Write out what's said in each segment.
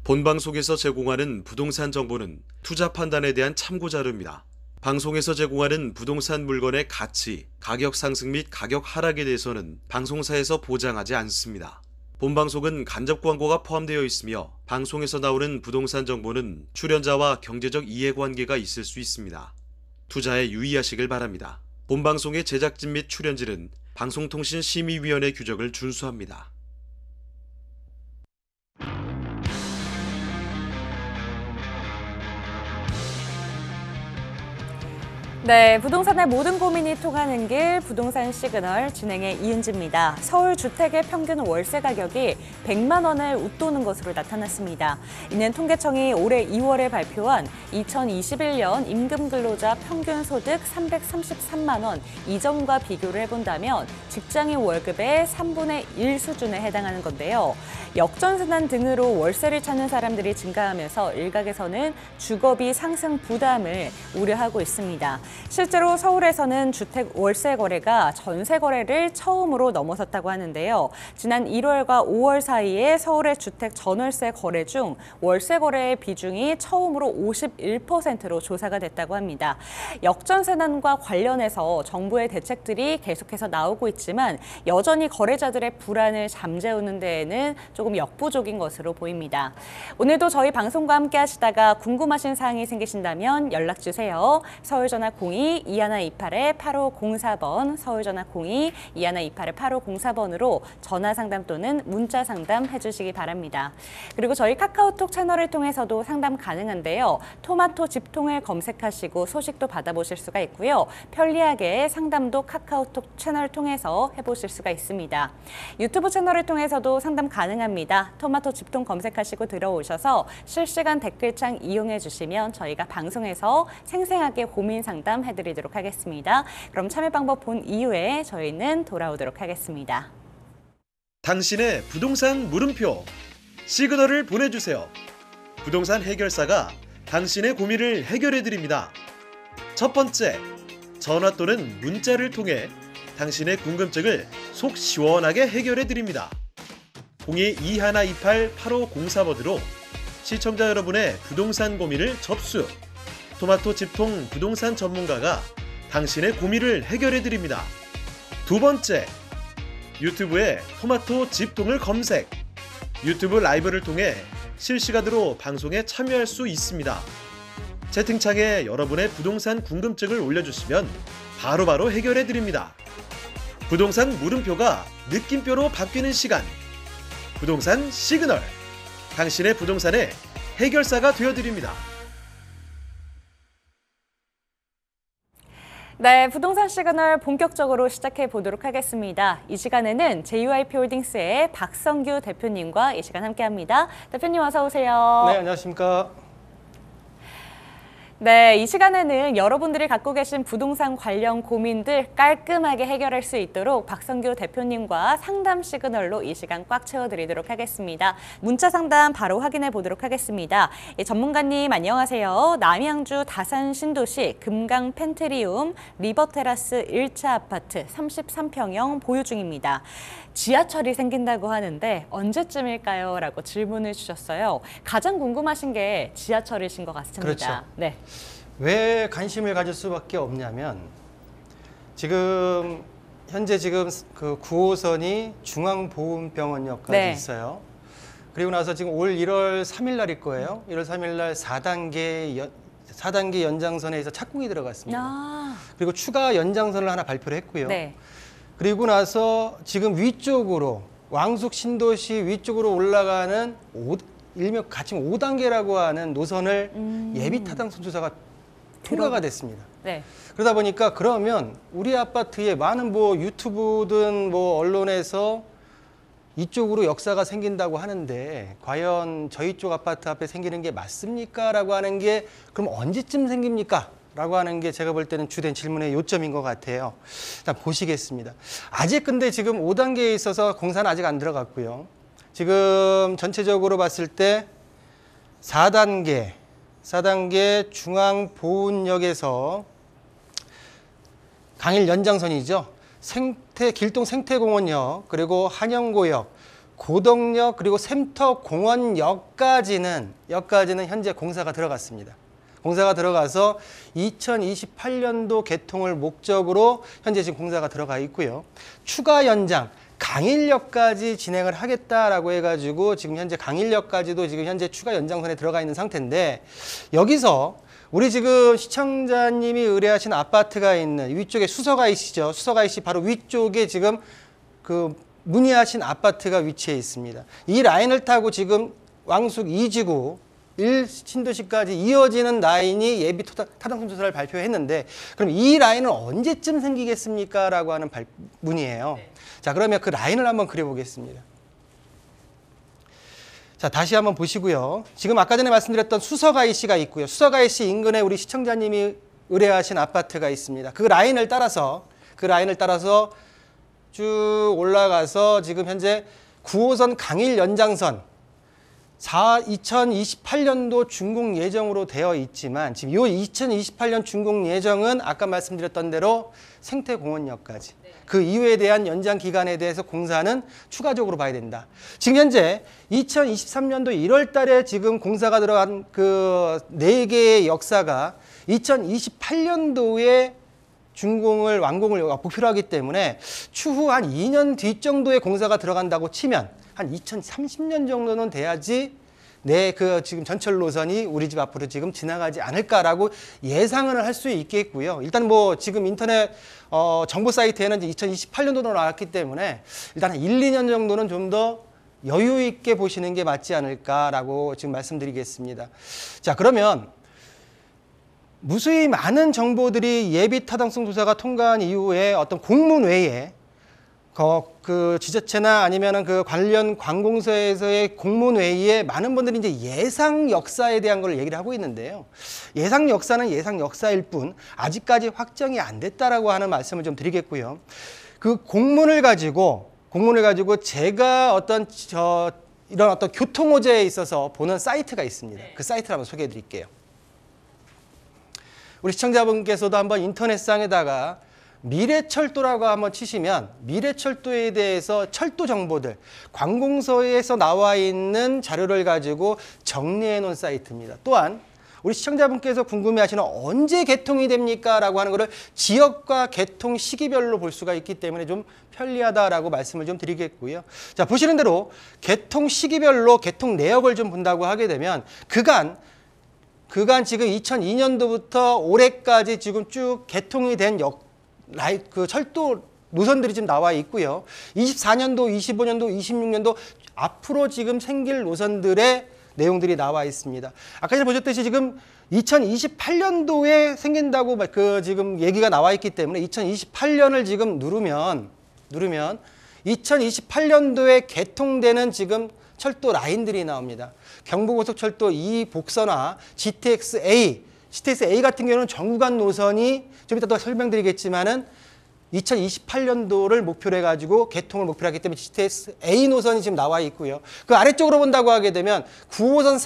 본방송에서 제공하는 부동산 정보는 투자 판단에 대한 참고 자료입니다. 방송에서 제공하는 부동산 물건의 가치, 가격 상승 및 가격 하락에 대해서는 방송사에서 보장하지 않습니다. 본방송은 간접 광고가 포함되어 있으며 방송에서 나오는 부동산 정보는 출연자와 경제적 이해관계가 있을 수 있습니다. 투자에 유의하시길 바랍니다. 본방송의 제작진 및 출연진은 방송통신심의위원회 규정을 준수합니다. 네, 부동산의 모든 고민이 통하는 길 부동산 시그널 진행의 이은지입니다. 서울 주택의 평균 월세 가격이 100만 원을 웃도는 것으로 나타났습니다. 이는 통계청이 올해 2월에 발표한 2021년 임금근로자 평균 소득 333만 원 이전과 비교를 해본다면 직장인 월급의 3분의 1 수준에 해당하는 건데요. 역전세난 등으로 월세를 찾는 사람들이 증가하면서 일각에서는 주거비 상승 부담을 우려하고 있습니다. 실제로 서울에서는 주택 월세 거래가 전세 거래를 처음으로 넘어섰다고 하는데요. 지난 1월과 5월 사이에 서울의 주택 전월세 거래 중 월세 거래의 비중이 처음으로 51%로 조사가 됐다고 합니다. 역전세난과 관련해서 정부의 대책들이 계속해서 나오고 있지만 여전히 거래자들의 불안을 잠재우는 데에는 조금 역부족인 것으로 보입니다. 오늘도 저희 방송과 함께 하시다가 궁금하신 사항이 생기신다면 연락 주세요. 서울전화 02-2128-8504번, 서울전화 02-2128-8504번으로 전화 상담 또는 문자 상담 해주시기 바랍니다. 그리고 저희 카카오톡 채널을 통해서도 상담 가능한데요. 토마토 집통을 검색하시고 소식도 받아보실 수가 있고요. 편리하게 상담도 카카오톡 채널을 통해서 해보실 수가 있습니다. 유튜브 채널을 통해서도 상담 가능합니다. 토마토 집통 검색하시고 들어오셔서 실시간 댓글창 이용해 주시면 저희가 방송에서 생생하게 고민 상담 해드리도록 하겠습니다. 그럼 참여 방법 본 이후에 저희는 돌아오도록 하겠습니다. 당신의 부동산 물음표 시그널을 보내주세요. 부동산 해결사가 당신의 고민을 해결해드립니다. 첫 번째, 전화 또는 문자를 통해 당신의 궁금증을 속 시원하게 해결해드립니다. 02-2128-8504번으로 시청자 여러분의 부동산 고민을 접수. 토마토 집통 부동산 전문가가 당신의 고민을 해결해드립니다. 두 번째, 유튜브에 토마토 집통을 검색. 유튜브 라이브를 통해 실시간으로 방송에 참여할 수 있습니다. 채팅창에 여러분의 부동산 궁금증을 올려주시면 바로바로 해결해드립니다. 부동산 물음표가 느낌표로 바뀌는 시간. 부동산 시그널. 당신의 부동산의 해결사가 되어드립니다. 네, 부동산 시그널 본격적으로 시작해 보도록 하겠습니다. 이 시간에는 JYP홀딩스의 박성규 대표님과 이 시간 함께합니다. 대표님 어서 오세요. 네, 안녕하십니까. 네, 이 시간에는 여러분들이 갖고 계신 부동산 관련 고민들 깔끔하게 해결할 수 있도록 박성규 대표님과 상담 시그널로 이 시간 꽉 채워드리도록 하겠습니다. 문자 상담 바로 확인해 보도록 하겠습니다. 전문가님 안녕하세요. 남양주 다산 신도시 금강 펜트리움 리버테라스 1차 아파트 33평형 보유 중입니다. 지하철이 생긴다고 하는데 언제쯤일까요? 라고 질문을 주셨어요. 가장 궁금하신 게 지하철이신 것 같습니다. 그렇죠. 네. 왜 관심을 가질 수밖에 없냐면 현재 그 9호선이 중앙보훈병원역까지 네. 있어요. 그리고 나서 지금 올 1월 3일 날일 거예요. 1월 3일 날 4단계 연장선에서 착공이 들어갔습니다. 그리고 추가 연장선을 하나 발표를 했고요. 네. 그리고 나서 지금 위쪽으로 왕숙 신도시 위쪽으로 올라가는 일명 가칭 5단계라고 하는 노선을 예비 타당 선수사가 통과가 됐습니다. 네. 그러다 보니까 그러면 우리 아파트에 많은 유튜브든 언론에서 이쪽으로 역사가 생긴다고 하는데 과연 저희 쪽 아파트 앞에 생기는 게 맞습니까? 라고 하는 게 그럼 언제쯤 생깁니까? 라고 하는 게 제가 볼 때는 주된 질문의 요점인 것 같아요. 일단 보시겠습니다. 아직 근데 지금 5단계에 있어서 공사는 아직 안 들어갔고요. 지금 전체적으로 봤을 때 4단계 중앙보훈역에서 강일 연장선이죠. 길동 생태공원역, 그리고 한영고역, 고덕역 그리고 샘터공원역까지는 현재 공사가 들어갔습니다. 공사가 들어가서 2028년도 개통을 목적으로 현재 지금 공사가 들어가 있고요. 추가 연장 강일역까지 진행을 하겠다라고 해가지고 지금 현재 강일역까지도 지금 현재 추가 연장선에 들어가 있는 상태인데, 여기서 우리 지금 시청자님이 의뢰하신 아파트가 있는 위쪽에 수서가이시죠. 수서가이시 바로 위쪽에 지금 그 문의하신 아파트가 위치해 있습니다. 이 라인을 타고 지금 왕숙 2지구 1신도시까지 이어지는 라인이 예비 타당성 조사를 발표했는데, 그럼 이 라인은 언제쯤 생기겠습니까? 라고 하는 문의예요. 네. 자, 그러면 그 라인을 한번 그려보겠습니다. 자, 다시 한번 보시고요. 지금 아까 전에 말씀드렸던 수서가이시가 있고요. 수서가이시 인근에 우리 시청자님이 의뢰하신 아파트가 있습니다. 그 라인을 따라서 쭉 올라가서 지금 현재 9호선 강일 연장선 2028년도 준공 예정으로 되어 있지만, 지금 이 2028년 준공 예정은 아까 말씀드렸던 대로 생태공원역까지, 그 이후에 대한 연장 기간에 대해서 공사는 추가적으로 봐야 된다. 지금 현재 2023년도 1월 달에 지금 공사가 들어간 그 4개의 역사가 2028년도에 완공을 목표로 하기 때문에 추후 한 2년 뒤 정도의 공사가 들어간다고 치면 한 2030년 정도는 돼야지 그 지금 전철 노선이 우리 집 앞으로 지금 지나가지 않을까라고 예상을 할 수 있겠고요. 일단 뭐 지금 인터넷 정보 사이트에는 이제 2028년도로 나왔기 때문에 일단 한 1, 2년 정도는 좀 더 여유 있게 보시는 게 맞지 않을까라고 지금 말씀드리겠습니다. 자, 그러면 무수히 많은 정보들이 예비 타당성 조사가 통과한 이후에 어떤 공문외에 그 지자체나 아니면은 그 관련 관공서에서의 공문회의에 많은 분들이 이제 예상 역사에 대한 걸 얘기를 하고 있는데요. 예상 역사는 예상 역사일 뿐 아직까지 확정이 안 됐다라고 하는 말씀을 좀 드리겠고요. 그 공문을 가지고 제가 이런 어떤 교통호재에 있어서 보는 사이트가 있습니다. 그 사이트를 한번 소개해 드릴게요. 우리 시청자분께서도 한번 인터넷상에다가 미래철도라고 한번 치시면 미래철도에 대해서 철도 정보들, 관공서에서 나와 있는 자료를 가지고 정리해 놓은 사이트입니다. 또한 우리 시청자분께서 궁금해하시는 언제 개통이 됩니까? 라고 하는 것을 지역과 개통 시기별로 볼 수가 있기 때문에 좀 편리하다라고 말씀을 좀 드리겠고요. 자, 보시는 대로 개통 시기별로 개통 내역을 좀 본다고 하게 되면 그간 지금 2002년도부터 올해까지 지금 쭉 개통이 된 그 철도 노선들이 지금 나와 있고요. 24년도, 25년도, 26년도 앞으로 지금 생길 노선들의 내용들이 나와 있습니다. 아까 전에 보셨듯이 지금 2028년도에 생긴다고 그 지금 얘기가 나와 있기 때문에 2028년을 지금 누르면 2028년도에 개통되는 지금 철도 라인들이 나옵니다. 경부고속철도 2 복선화, GTX-A 같은 경우는 전구간 노선이 좀 이따 또 설명드리겠지만은 2028년도를 목표로 해가지고 개통을 목표로 하기 때문에 GTX-A 노선이 지금 나와 있고요. 그 아래쪽으로 본다고 하게 되면 9호선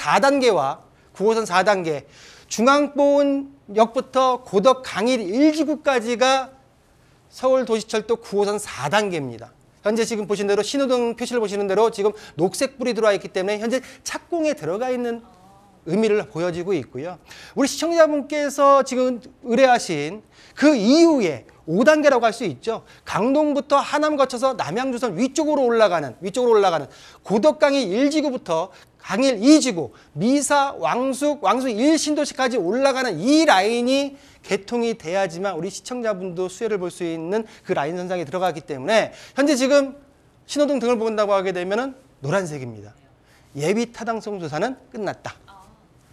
4단계 중앙보은역부터 고덕 강일 1지구까지가 서울도시철도 9호선 4단계입니다. 현재 지금 보신 대로 신호등 표시를 보시는 대로 지금 녹색불이 들어와 있기 때문에 현재 착공에 들어가 있는 의미를 보여지고 있고요. 우리 시청자분께서 지금 의뢰하신 그 이후에 5단계라고 할 수 있죠. 강동부터 하남 거쳐서 남양주선 위쪽으로 올라가는 고덕강일 1지구부터 강일 2지구, 미사, 왕숙 1신도시까지 올라가는 이 라인이 개통이 돼야지만 우리 시청자분도 수혜를 볼 수 있는 그 라인 선상에 들어가기 때문에 현재 지금 신호등 등을 본다고 하게 되면은 노란색입니다. 예비 타당성 조사는 끝났다.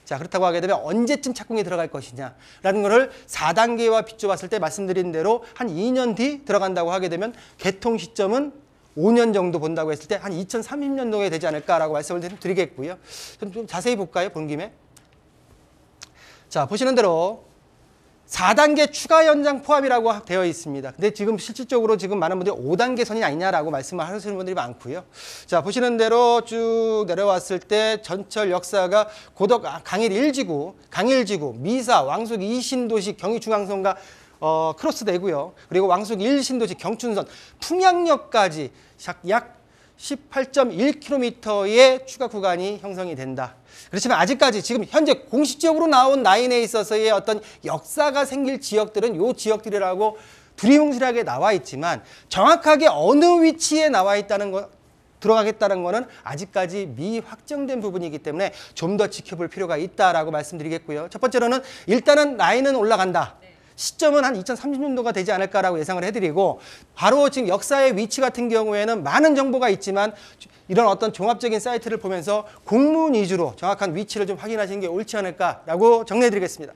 자, 그렇다고 하게 되면 언제쯤 착공이 들어갈 것이냐라는 것을 4단계와 비춰봤을 때 말씀드린 대로 한 2년 뒤 들어간다고 하게 되면 개통 시점은 5년 정도 본다고 했을 때 한 2030년도에 되지 않을까라고 말씀을 드리겠고요. 좀 자세히 볼까요? 본 김에. 자, 보시는 대로 4단계 추가 연장 포함이라고 되어 있습니다. 근데 지금 실질적으로 지금 많은 분들이 5단계 선이 아니냐라고 말씀을 하시는 분들이 많고요. 자, 보시는 대로 쭉 내려왔을 때 전철 역사가 고덕 강일 1지구, 강일지구, 미사, 왕숙 2신도시 경의중앙선과 크로스되고요. 그리고 왕숙 1신도시 경춘선, 풍양역까지 약 18.1km의 추가 구간이 형성이 된다. 그렇지만 아직까지 지금 현재 공식적으로 나온 라인에 있어서의 어떤 역사가 생길 지역들은 요 지역들이라고 두리뭉실하게 나와 있지만 정확하게 어느 위치에 나와 있다는 거 들어가겠다는 거는 아직까지 미확정된 부분이기 때문에 좀 더 지켜볼 필요가 있다라고 말씀드리겠고요. 첫 번째로는 일단은 라인은 올라간다. 시점은 한 2030년도가 되지 않을까라고 예상을 해드리고 바로 지금 역사의 위치 같은 경우에는 많은 정보가 있지만 이런 어떤 종합적인 사이트를 보면서 공문 위주로 정확한 위치를 좀 확인하시는 게 옳지 않을까라고 정리해드리겠습니다.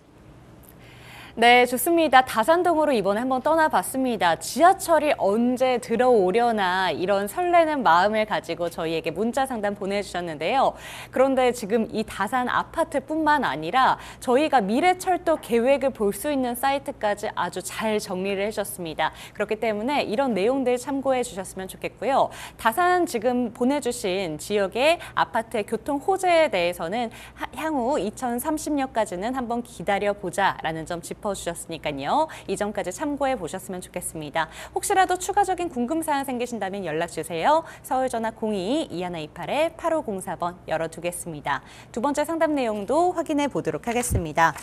네, 좋습니다. 다산동으로 이번에 한번 떠나봤습니다. 지하철이 언제 들어오려나 이런 설레는 마음을 가지고 저희에게 문자 상담 보내주셨는데요. 그런데 지금 이 다산 아파트뿐만 아니라 저희가 미래철도 계획을 볼 수 있는 사이트까지 아주 잘 정리를 해주셨습니다. 그렇기 때문에 이런 내용들 참고해 주셨으면 좋겠고요. 다산 지금 보내주신 지역의 아파트의 교통 호재에 대해서는 향후 2030년까지는 한번 기다려보자라는 점 짚어주셨으니까요. 이 점까지 참고해 보셨으면 좋겠습니다. 혹시라도 추가적인 궁금사항 생기신다면 연락주세요. 서울전화 02-2128-8504번 열어두겠습니다. 두 번째 상담 내용도 확인해 보도록 하겠습니다.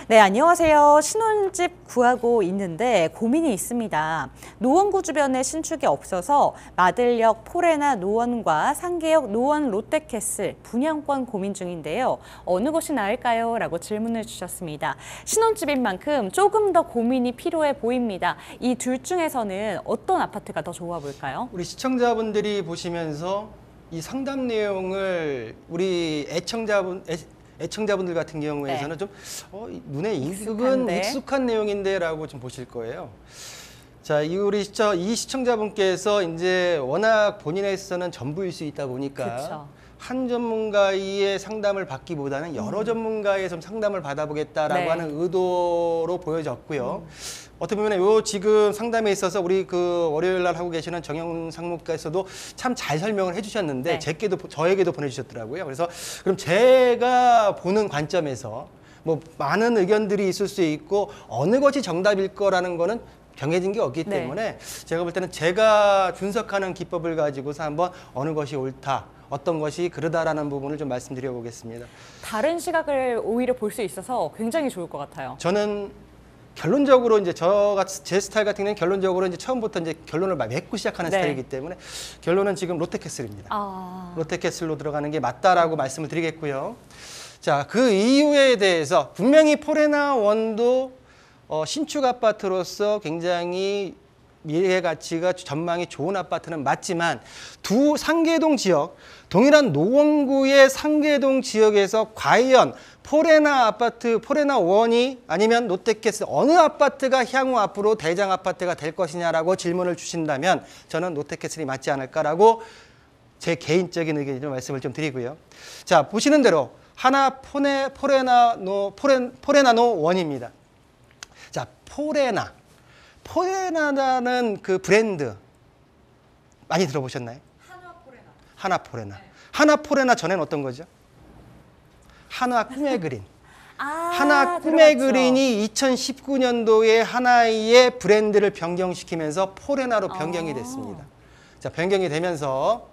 네, 안녕하세요. 신혼집 구하고 있는데 고민이 있습니다. 노원구 주변에 신축이 없어서 마들역 포레나 노원과 상계역 노원 롯데캐슬 분양권 고민 중인데요. 어느 곳이 나을까요? 라고 질문을 주셨습니다. 신혼집인 만큼 조금 더 고민이 필요해 보입니다. 이 둘 중에서는 어떤 아파트가 더 좋아 보일까요? 우리 시청자분들이 보시면서 이 상담 내용을 우리 애청자분들 같은 경우에서는 좀 눈에 익숙한 내용인데라고 좀 보실 거예요. 자, 이 시청자분께서 이제 워낙 본인에서는 전부일 수 있다 보니까 그쵸. 한 전문가의 상담을 받기보다는 여러 전문가의 좀 상담을 받아보겠다라고 네. 하는 의도로 보여졌고요. 어떻게 보면 요 지금 상담에 있어서 우리 그 월요일 날 하고 계시는 정영 상무께서도 참 잘 설명을 해주셨는데 네. 저에게도 보내주셨더라고요. 그래서 그럼 제가 보는 관점에서 뭐 많은 의견들이 있을 수 있고 어느 것이 정답일 거라는 거는 정해진 게 없기 네. 때문에 제가 볼 때는 제가 분석하는 기법을 가지고서 한번 어느 것이 옳다, 어떤 것이 그러다라는 부분을 좀 말씀드려 보겠습니다. 다른 시각을 오히려 볼 수 있어서 굉장히 좋을 것 같아요. 저는 결론적으로 이제 제 스타일 같은 경우는 결론적으로 이제 처음부터 이제 결론을 맺고 시작하는 네. 스타일이기 때문에 결론은 지금 롯데캐슬입니다. 아... 롯데캐슬로 들어가는 게 맞다라고 말씀을 드리겠고요. 자, 그 이유에 대해서 분명히 포레나 원도 신축 아파트로서 굉장히 미래 가치가 전망이 좋은 아파트는 맞지만 두 상계동 지역, 동일한 노원구의 상계동 지역에서 과연 포레나 아파트, 포레나 원이 아니면 롯데캐슬 어느 아파트가 향후 앞으로 대장 아파트가 될 것이냐라고 질문을 주신다면 저는 롯데캐슬이 맞지 않을까라고 제 개인적인 의견을 말씀을 좀 드리고요. 자, 보시는 대로 하나 포레나노 원입니다. 자, 포레나라는 그 브랜드 많이 들어보셨나요? 하나포레나. 네. 하나포레나 전에는 어떤 거죠? 하나 꿈의 그린. 하나 꿈의 그린이 2019년도에 하나의 브랜드를 변경시키면서 포레나로 변경이 됐습니다. 자, 변경이 되면서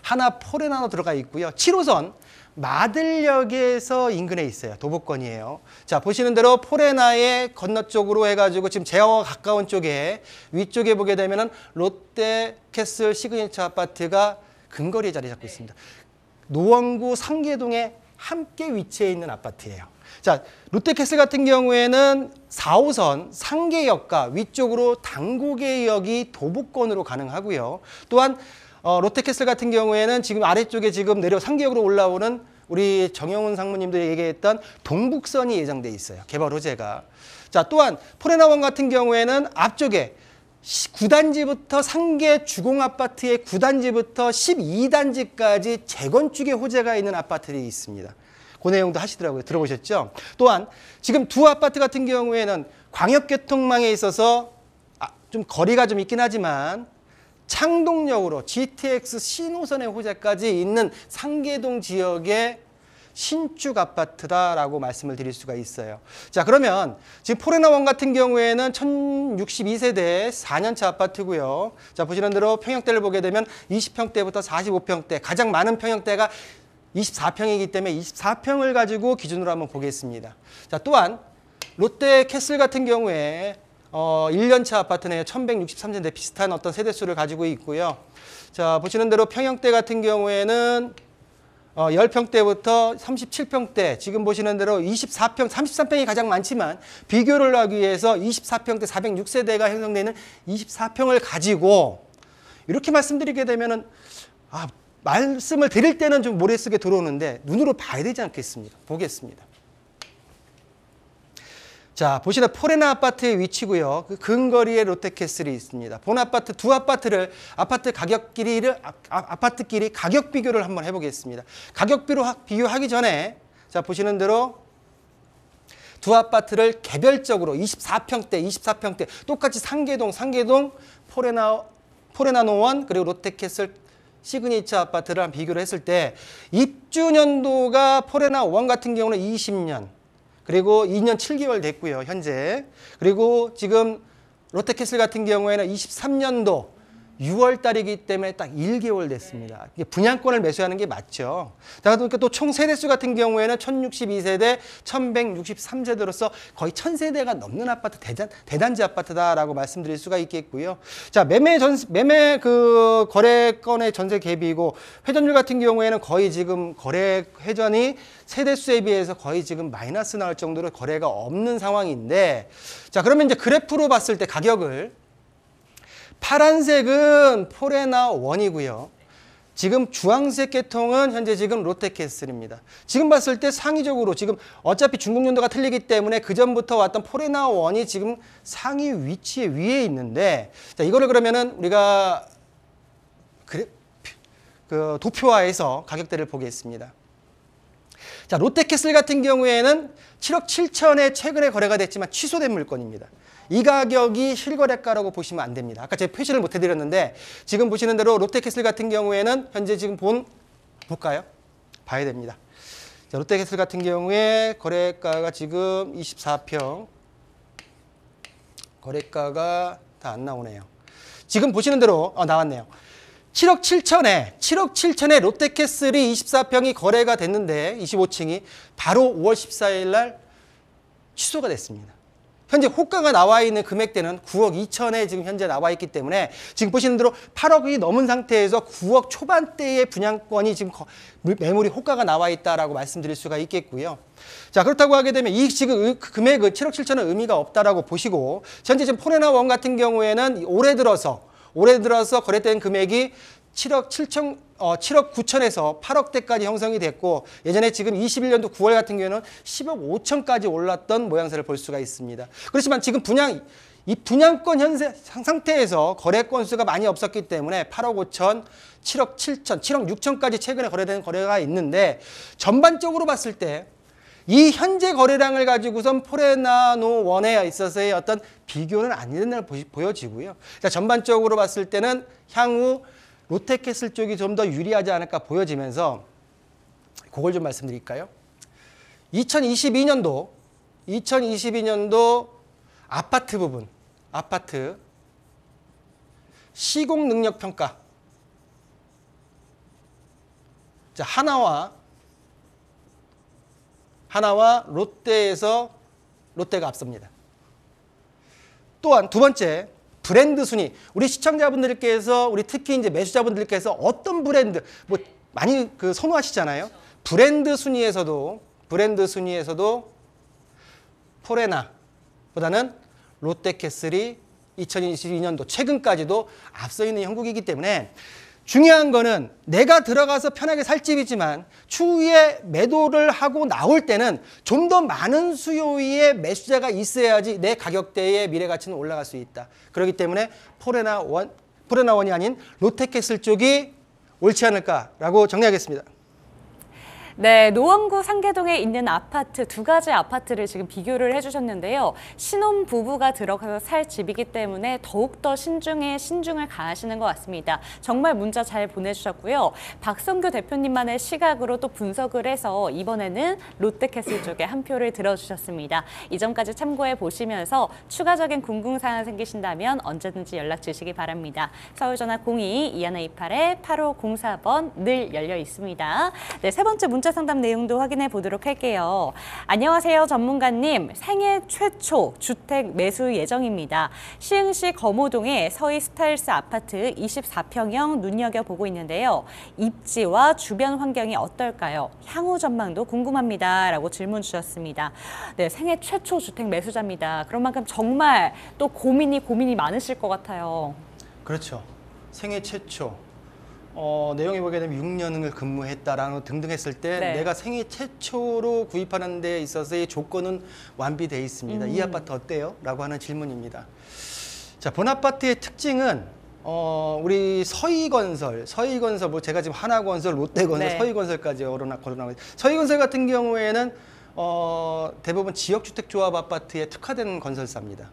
하나 포레나로 들어가 있고요. 7호선 마들역에서 인근에 있어요. 도보권이에요. 자, 보시는 대로 포레나의 건너쪽으로 해가지고 지금 제어와 가까운 쪽에 위쪽에 보게 되면은 롯데캐슬 시그니처 아파트가 근거리에 자리 잡고 있습니다. 노원구 상계동에 함께 위치해 있는 아파트예요. 자, 롯데캐슬 같은 경우에는 4호선 상계역과 위쪽으로 당고개역이 도보권으로 가능하고요. 또한 롯데캐슬 같은 경우에는 지금 아래쪽에 지금 내려 상계역으로 올라오는 우리 정영훈 상무님들이 얘기했던 동북선이 예정돼 있어요. 개발 호재가. 자, 또한 포레나원 같은 경우에는 앞쪽에 9단지부터 상계 주공아파트의 9단지부터 12단지까지 재건축의 호재가 있는 아파트들이 있습니다. 그 내용도 하시더라고요. 들어보셨죠? 또한 지금 두 아파트 같은 경우에는 광역교통망에 있어서 좀 거리가 좀 있긴 하지만 창동역으로 GTX 신호선의 호재까지 있는 상계동 지역에 신축 아파트다라고 말씀을 드릴 수가 있어요. 자, 그러면 지금 포레나원 같은 경우에는 1062세대 4년차 아파트고요. 자, 보시는 대로 평형대를 보게 되면 20평대부터 45평대, 가장 많은 평형대가 24평이기 때문에 24평을 가지고 기준으로 한번 보겠습니다. 자, 또한 롯데캐슬 같은 경우에 1년차 아파트네요. 1163세대 비슷한 어떤 세대수를 가지고 있고요. 자, 보시는 대로 평형대 같은 경우에는 10평대부터 37평대, 지금 보시는 대로 24평, 33평이 가장 많지만 비교를 하기 위해서 24평대 406세대가 형성되는 24평을 가지고 이렇게 말씀드리게 되면은 말씀을 드릴 때는 좀 모래쓰게 들어오는데 눈으로 봐야 되지 않겠습니까? 보겠습니다. 자, 보시는 포레나 아파트의 위치고요. 그 근거리에 롯데캐슬이 있습니다. 본 아파트 두 아파트를 아파트끼리 가격 비교를 한번 해보겠습니다. 가격 비교하기 전에 자, 보시는 대로 두 아파트를 개별적으로 24평대 똑같이 상계동 포레나노원 그리고 롯데캐슬 시그니처 아파트를 한 비교를 했을 때 입주 연도가 포레나원 같은 경우는 20년 그리고 2년 7개월 됐고요, 현재. 그리고 지금 롯데캐슬 같은 경우에는 23년도 6월 달이기 때문에 딱 1개월 됐습니다. 이게 분양권을 매수하는 게 맞죠. 그러니까 또 총 세대수 같은 경우에는 1062세대, 1163세대로서 거의 1000세대가 넘는 아파트, 대단지 아파트다라고 말씀드릴 수가 있겠고요. 자, 매매 그 거래건의 전세 대비이고 회전율 같은 경우에는 거의 지금 거래 회전이 세대수에 비해서 거의 지금 마이너스 나올 정도로 거래가 없는 상황인데, 자, 그러면 이제 그래프로 봤을 때 가격을 파란색은 포레나원이고요. 지금 주황색 계통은 현재 지금 롯데캐슬입니다. 지금 봤을 때 상위적으로 지금 어차피 중국 연도가 틀리기 때문에 그 전부터 왔던 포레나원이 지금 상위 위치에 위에 있는데, 자, 이거를 그러면은 우리가 도표화해서 가격대를 보겠습니다. 자, 롯데캐슬 같은 경우에는 7억 7천에 최근에 거래가 됐지만 취소된 물건입니다. 이 가격이 실거래가라고 보시면 안 됩니다. 아까 제가 표시를 못 해드렸는데 지금 보시는 대로 롯데캐슬 같은 경우에는 현재 지금 볼까요? 봐야 됩니다. 자, 롯데캐슬 같은 경우에 거래가가 지금 24평 거래가가 다 안 나오네요. 지금 보시는 대로 나왔네요. 7억 7천에 롯데캐슬이 24평이 거래가 됐는데 25층이 바로 5월 14일 날 취소가 됐습니다. 현재 호가가 나와 있는 금액대는 9억 2천에 지금 현재 나와 있기 때문에 지금 보시는 대로 8억이 넘은 상태에서 9억 초반대의 분양권이 지금 매물이 호가가 나와 있다라고 말씀드릴 수가 있겠고요. 자, 그렇다고 하게 되면 이 지금 금액은 7억 7천은 의미가 없다라고 보시고, 현재 지금 포레나원 같은 경우에는 올해 들어서 거래된 금액이 7억 9천에서 8억대까지 형성이 됐고, 예전에 지금 21년도 9월 같은 경우에는 10억 5천까지 올랐던 모양새를 볼 수가 있습니다. 그렇지만 지금 이 분양권 현재 상태에서 거래 건수가 많이 없었기 때문에 8억 5천, 7억 7천, 7억 6천까지 최근에 거래된 거래가 있는데, 전반적으로 봤을 때 이 현재 거래량을 가지고선 포레나노원에 있어서의 어떤 비교는 아니라는 보여지고요. 자, 전반적으로 봤을 때는 향후 롯데캐슬 쪽이 좀 더 유리하지 않을까 보여지면서 그걸 좀 말씀드릴까요? 2022년도 아파트 부분, 아파트 시공 능력 평가. 자, 하나와 롯데에서 롯데가 앞섭니다. 또한 두 번째, 브랜드 순위. 우리 시청자분들께서, 우리 특히 이제 매수자분들께서 어떤 브랜드 많이 선호하시잖아요. 브랜드 순위에서도 포레나보다는 롯데캐슬이 2022년도 최근까지도 앞서 있는 형국이기 때문에 중요한 거는 내가 들어가서 편하게 살 집이지만 추후에 매도를 하고 나올 때는 좀 더 많은 수요의 매수자가 있어야지 내 가격대의 미래 가치는 올라갈 수 있다. 그렇기 때문에 포레나원이 아닌 롯데캐슬 쪽이 옳지 않을까라고 정리하겠습니다. 네, 노원구 상계동에 있는 아파트 두 가지 아파트를 지금 비교를 해주셨는데요. 신혼 부부가 들어가서 살 집이기 때문에 더욱더 신중을 가하시는 것 같습니다. 정말 문자 잘 보내주셨고요. 박성규 대표님만의 시각으로 또 분석을 해서 이번에는 롯데캐슬 쪽에 한 표를 들어주셨습니다. 이 점까지 참고해 보시면서 추가적인 궁금사항 생기신다면 언제든지 연락 주시기 바랍니다. 서울전화 02-2128-8504번 늘 열려 있습니다. 네, 세 번째 문자 상담 내용도 확인해 보도록 할게요. 안녕하세요, 전문가님. 생애 최초 주택 매수 예정입니다. 시흥시 거모동의 서희 스타일스 아파트 24평형 눈여겨보고 있는데요. 입지와 주변 환경이 어떨까요? 향후 전망도 궁금합니다. 라고 질문 주셨습니다. 네, 생애 최초 주택 매수자입니다. 그런 만큼 정말 또 고민이 많으실 것 같아요. 그렇죠. 생애 최초. 내용에 보게 되면 6년을 근무했다라는 등등 했을 때 네. 내가 생애 최초로 구입하는 데 있어서의 조건은 완비되어 있습니다. 이 아파트 어때요? 라고 하는 질문입니다. 자, 본 아파트의 특징은 우리 서희건설 뭐 제가 지금 하나건설, 롯데건설, 네. 서희건설까지 거론하고 서희건설 같은 경우에는 대부분 지역주택조합 아파트에 특화된 건설사입니다.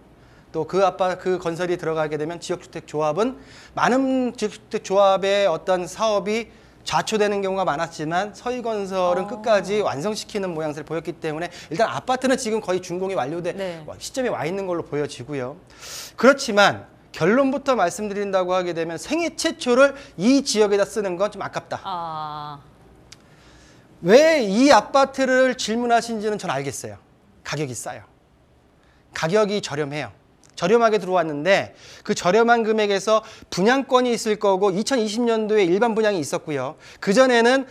또 그 건설이 들어가게 되면 지역주택조합은 많은 지역주택조합의 어떤 사업이 좌초되는 경우가 많았지만 서희건설은 끝까지 완성시키는 모양새를 보였기 때문에 일단 아파트는 지금 거의 준공이 완료된 네. 시점에 와 있는 걸로 보여지고요. 그렇지만 결론부터 말씀드린다고 하게 되면 생애 최초를 이 지역에다 쓰는 건 좀 아깝다. 왜 이 아파트를 질문하신지는 전 알겠어요. 가격이 싸요. 가격이 저렴해요. 저렴하게 들어왔는데 그 저렴한 금액에서 분양권이 있을 거고 2020년도에 일반 분양이 있었고요. 그전에는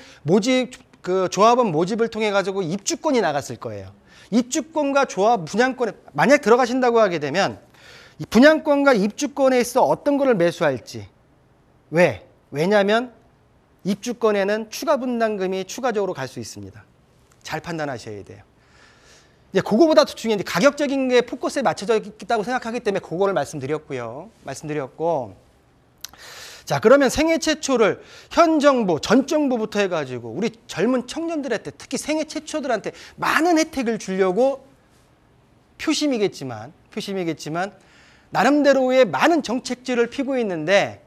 조합원 모집을 통해 가지고 입주권이 나갔을 거예요. 입주권과 조합 분양권에 만약 들어가신다고 하게 되면 이 분양권과 입주권에 있어 어떤 거를 매수할지. 왜냐하면 입주권에는 추가 분담금이 추가적으로 갈 수 있습니다. 잘 판단하셔야 돼요. 이제 그거보다 더 중요한 게 가격적인 게 포커스에 맞춰져 있다고 생각하기 때문에 그거를 말씀드렸고 자, 그러면 생애 최초를 현 정부, 전 정부부터 해가지고 우리 젊은 청년들한테 특히 생애 최초들한테 많은 혜택을 주려고 표심이겠지만 나름대로의 많은 정책들을 피고 있는데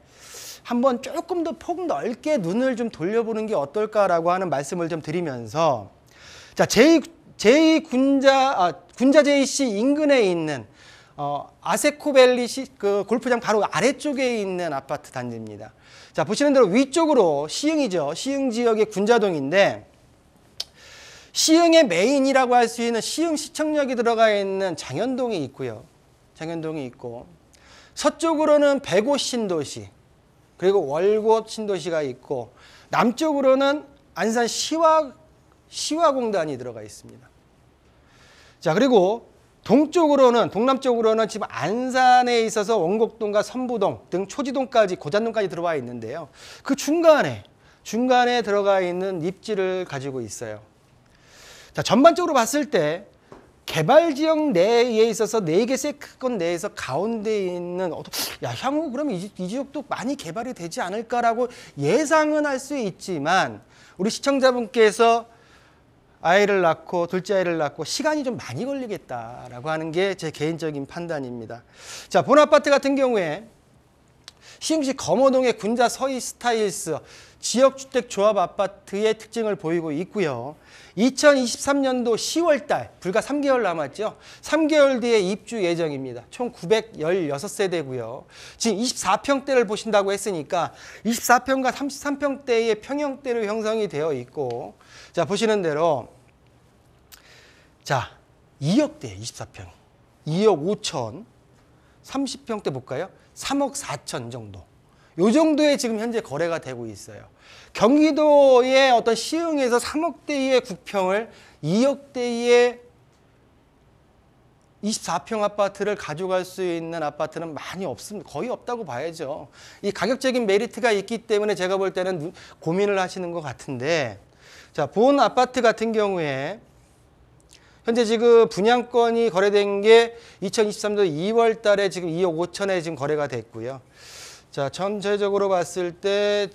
한번 조금 더 폭 넓게 눈을 좀 돌려보는 게 어떨까라고 하는 말씀을 좀 드리면서 자, 군자 JC 인근에 있는 아세코밸리 그 골프장 바로 아래쪽에 있는 아파트 단지입니다. 자, 보시는 대로 위쪽으로 시흥이죠. 시흥 지역의 군자동인데 시흥의 메인이라고 할 수 있는 시흥시청역이 들어가 있는 장현동이 있고요. 장현동이 있고 서쪽으로는 백오 신도시 그리고 월곶 신도시가 있고 남쪽으로는 안산 시화공단이 들어가 있습니다. 자, 그리고 동남쪽으로는 지금 안산에 있어서 원곡동과 선부동 등 초지동까지 고잔동까지 들어와 있는데요. 그 중간에 들어가 있는 입지를 가지고 있어요. 자, 전반적으로 봤을 때 개발지역 내에 있어서 4개 세컨 내에서 가운데 있는 향후 그러면 이 지역도 많이 개발이 되지 않을까라고 예상은 할 수 있지만 우리 시청자분께서 아이를 낳고 둘째 아이를 낳고 시간이 좀 많이 걸리겠다라고 하는 게 제 개인적인 판단입니다. 자, 본 아파트 같은 경우에 시흥시 거모동의 군자 서희 스타일스 지역주택조합 아파트의 특징을 보이고 있고요. 2023년도 10월 달 불과 3개월 남았죠. 3개월 뒤에 입주 예정입니다. 총 916세대고요. 지금 24평대를 보신다고 했으니까 24평과 33평대의 평형대로 형성이 되어 있고 자, 보시는 대로 자, 2억대 24평 2억 5천 30평대 볼까요? 3억 4천 정도. 요 정도에 지금 현재 거래가 되고 있어요. 경기도의 어떤 시흥에서 3억대의 9평을 2억대의 24평 아파트를 가져갈 수 있는 아파트는 많이 없습니다. 거의 없다고 봐야죠. 이 가격적인 메리트가 있기 때문에 제가 볼 때는 고민을 하시는 것 같은데 자, 본 아파트 같은 경우에 현재 지금 분양권이 거래된 게 2023년 2월 달에 지금 2억 5천에 지금 거래가 됐고요. 자, 전체적으로 봤을 때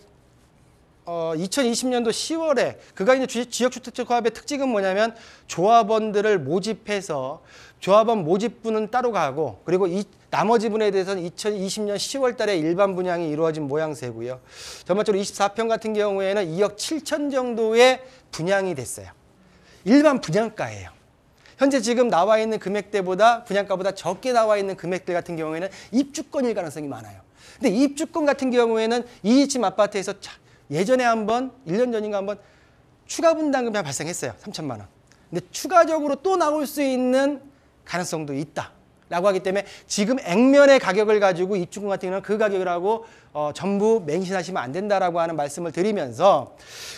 2020년도 10월에 그가 이제 지역주택조합의 특징은 뭐냐면 조합원들을 모집해서 조합원 모집분은 따로 가고 그리고 이 나머지 분에 대해서는 2020년 10월 달에 일반 분양이 이루어진 모양새고요. 전반적으로 24평 같은 경우에는 2억 7천 정도의 분양이 됐어요. 일반 분양가예요. 현재 지금 나와 있는 금액대보다 분양가보다 적게 나와 있는 금액대 같은 경우에는 입주권일 가능성이 많아요. 근데 입주권 같은 경우에는 이 집 아파트에서 예전에 한번 1년 전인가 한번 추가 분담금이 발생했어요. 3천만 원. 근데 추가적으로 또 나올 수 있는 가능성도 있다라고 하기 때문에 지금 액면의 가격을 가지고 입주권 같은 경우는 그 가격이라고 전부 맹신하시면 안 된다라고 하는 말씀을 드리면서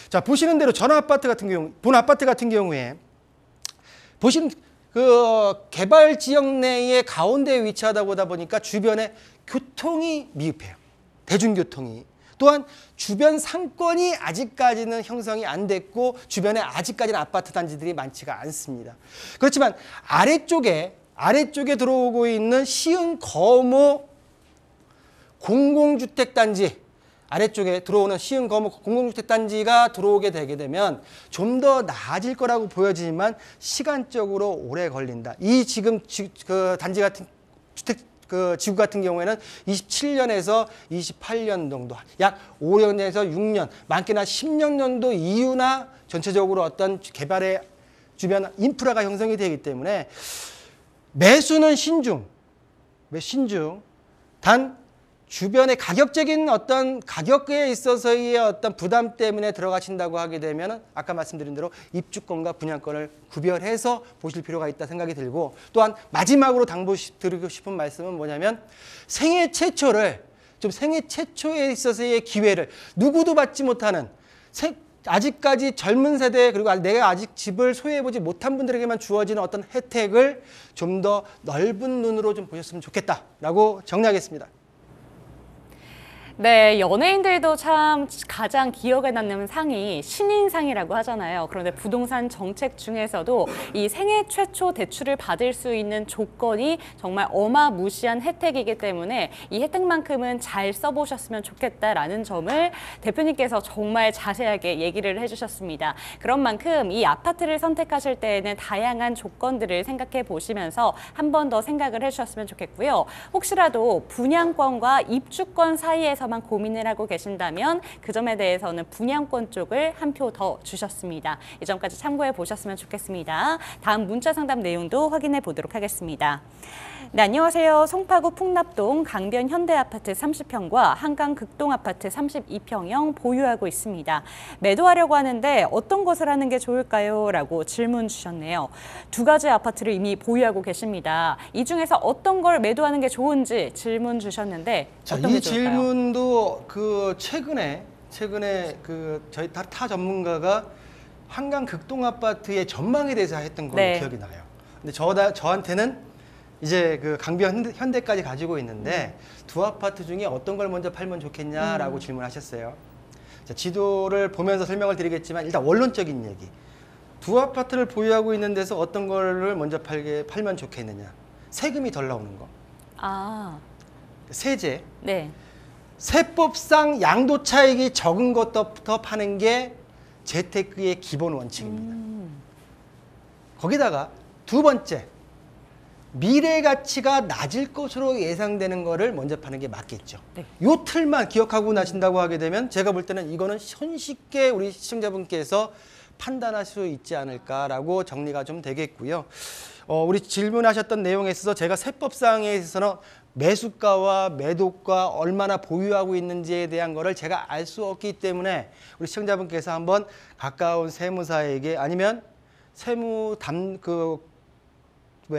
자 보시는 대로 본 아파트 같은 경우에 보시는 그 개발 지역 내의 가운데에 위치하다 보니까 주변에 교통이 미흡해요. 대중교통이. 또한 주변 상권이 아직까지는 형성이 안 됐고 주변에 아직까지는 아파트 단지들이 많지가 않습니다. 그렇지만 아래쪽에 들어오고 있는 시흥 거모 공공주택단지 아래쪽에 들어오는 시흥 거모 공공주택단지가 들어오게 되게 되면 좀 더 나아질 거라고 보여지지만 시간적으로 오래 걸린다. 이 지금 그 단지 같은 지구 같은 경우에는 27년에서 28년 정도, 약 5년에서 6년, 많게나 10년 정도 이후나 전체적으로 어떤 개발의 주변 인프라가 형성이 되기 때문에 매수는 신중. 단 주변의 가격적인 어떤 가격에 있어서의 어떤 부담 때문에 들어가신다고 하게 되면 아까 말씀드린 대로 입주권과 분양권을 구별해서 보실 필요가 있다 생각이 들고 또한 마지막으로 당부드리고 싶은 말씀은 뭐냐면 생애 최초에 있어서의 기회를 누구도 받지 못하는 아직까지 젊은 세대 그리고 내가 아직 집을 소유해보지 못한 분들에게만 주어지는 어떤 혜택을 좀 더 넓은 눈으로 좀 보셨으면 좋겠다라고 정리하겠습니다. 네, 연예인들도 참 가장 기억에 남는 상이 신인상이라고 하잖아요. 그런데 부동산 정책 중에서도 이 생애 최초 대출을 받을 수 있는 조건이 정말 어마무시한 혜택이기 때문에 이 혜택만큼은 잘 써보셨으면 좋겠다라는 점을 대표님께서 정말 자세하게 얘기를 해주셨습니다. 그런 만큼 이 아파트를 선택하실 때에는 다양한 조건들을 생각해 보시면서 한 번 더 생각을 해주셨으면 좋겠고요. 혹시라도 분양권과 입주권 사이에서 만 고민을 하고 계신다면 그 점에 대해서는 분양권 쪽을 한 표 더 주셨습니다. 이 점까지 참고해 보셨으면 좋겠습니다. 다음 문자 상담 내용도 확인해 보도록 하겠습니다. 네, 안녕하세요. 송파구 풍납동 강변 현대아파트 30평과 한강 극동아파트 32평형 보유하고 있습니다. 매도하려고 하는데 어떤 것을 하는 게 좋을까요? 라고 질문 주셨네요. 두 가지 아파트를 이미 보유하고 계십니다. 이 중에서 어떤 걸 매도하는 게 좋은지 질문 주셨는데 어떤 게 좋을까요? 이 질문도 최근에 저희 타 전문가가 한강 극동아파트의 전망에 대해서 했던 걸로 기억이 나요. 근데 저한테는 이제 그 강변 현대까지 가지고 있는데 두 아파트 중에 어떤 걸 먼저 팔면 좋겠냐라고 질문하셨어요. 자, 지도를 보면서 설명을 드리겠지만 일단 원론적인 얘기. 두 아파트를 보유하고 있는 데서 어떤 거를 먼저 팔면 좋겠느냐. 세금이 덜 나오는 거. 세제. 네. 세법상 양도 차익이 적은 것부터 파는 게 재테크의 기본 원칙입니다. 거기다가 두 번째. 미래 가치가 낮을 것으로 예상되는 거를 먼저 파는 게 맞겠죠. 네. 요 틀만 기억하고 나신다고 하게 되면 제가 볼 때는 이거는 손쉽게 우리 시청자분께서 판단할 수 있지 않을까라고 정리가 좀 되겠고요. 우리 질문하셨던 내용에 있어서 제가 세법상에 있어서는 매수가와 매도가 얼마나 보유하고 있는지에 대한 거를 제가 알 수 없기 때문에 우리 시청자분께서 한번 가까운 세무사에게 아니면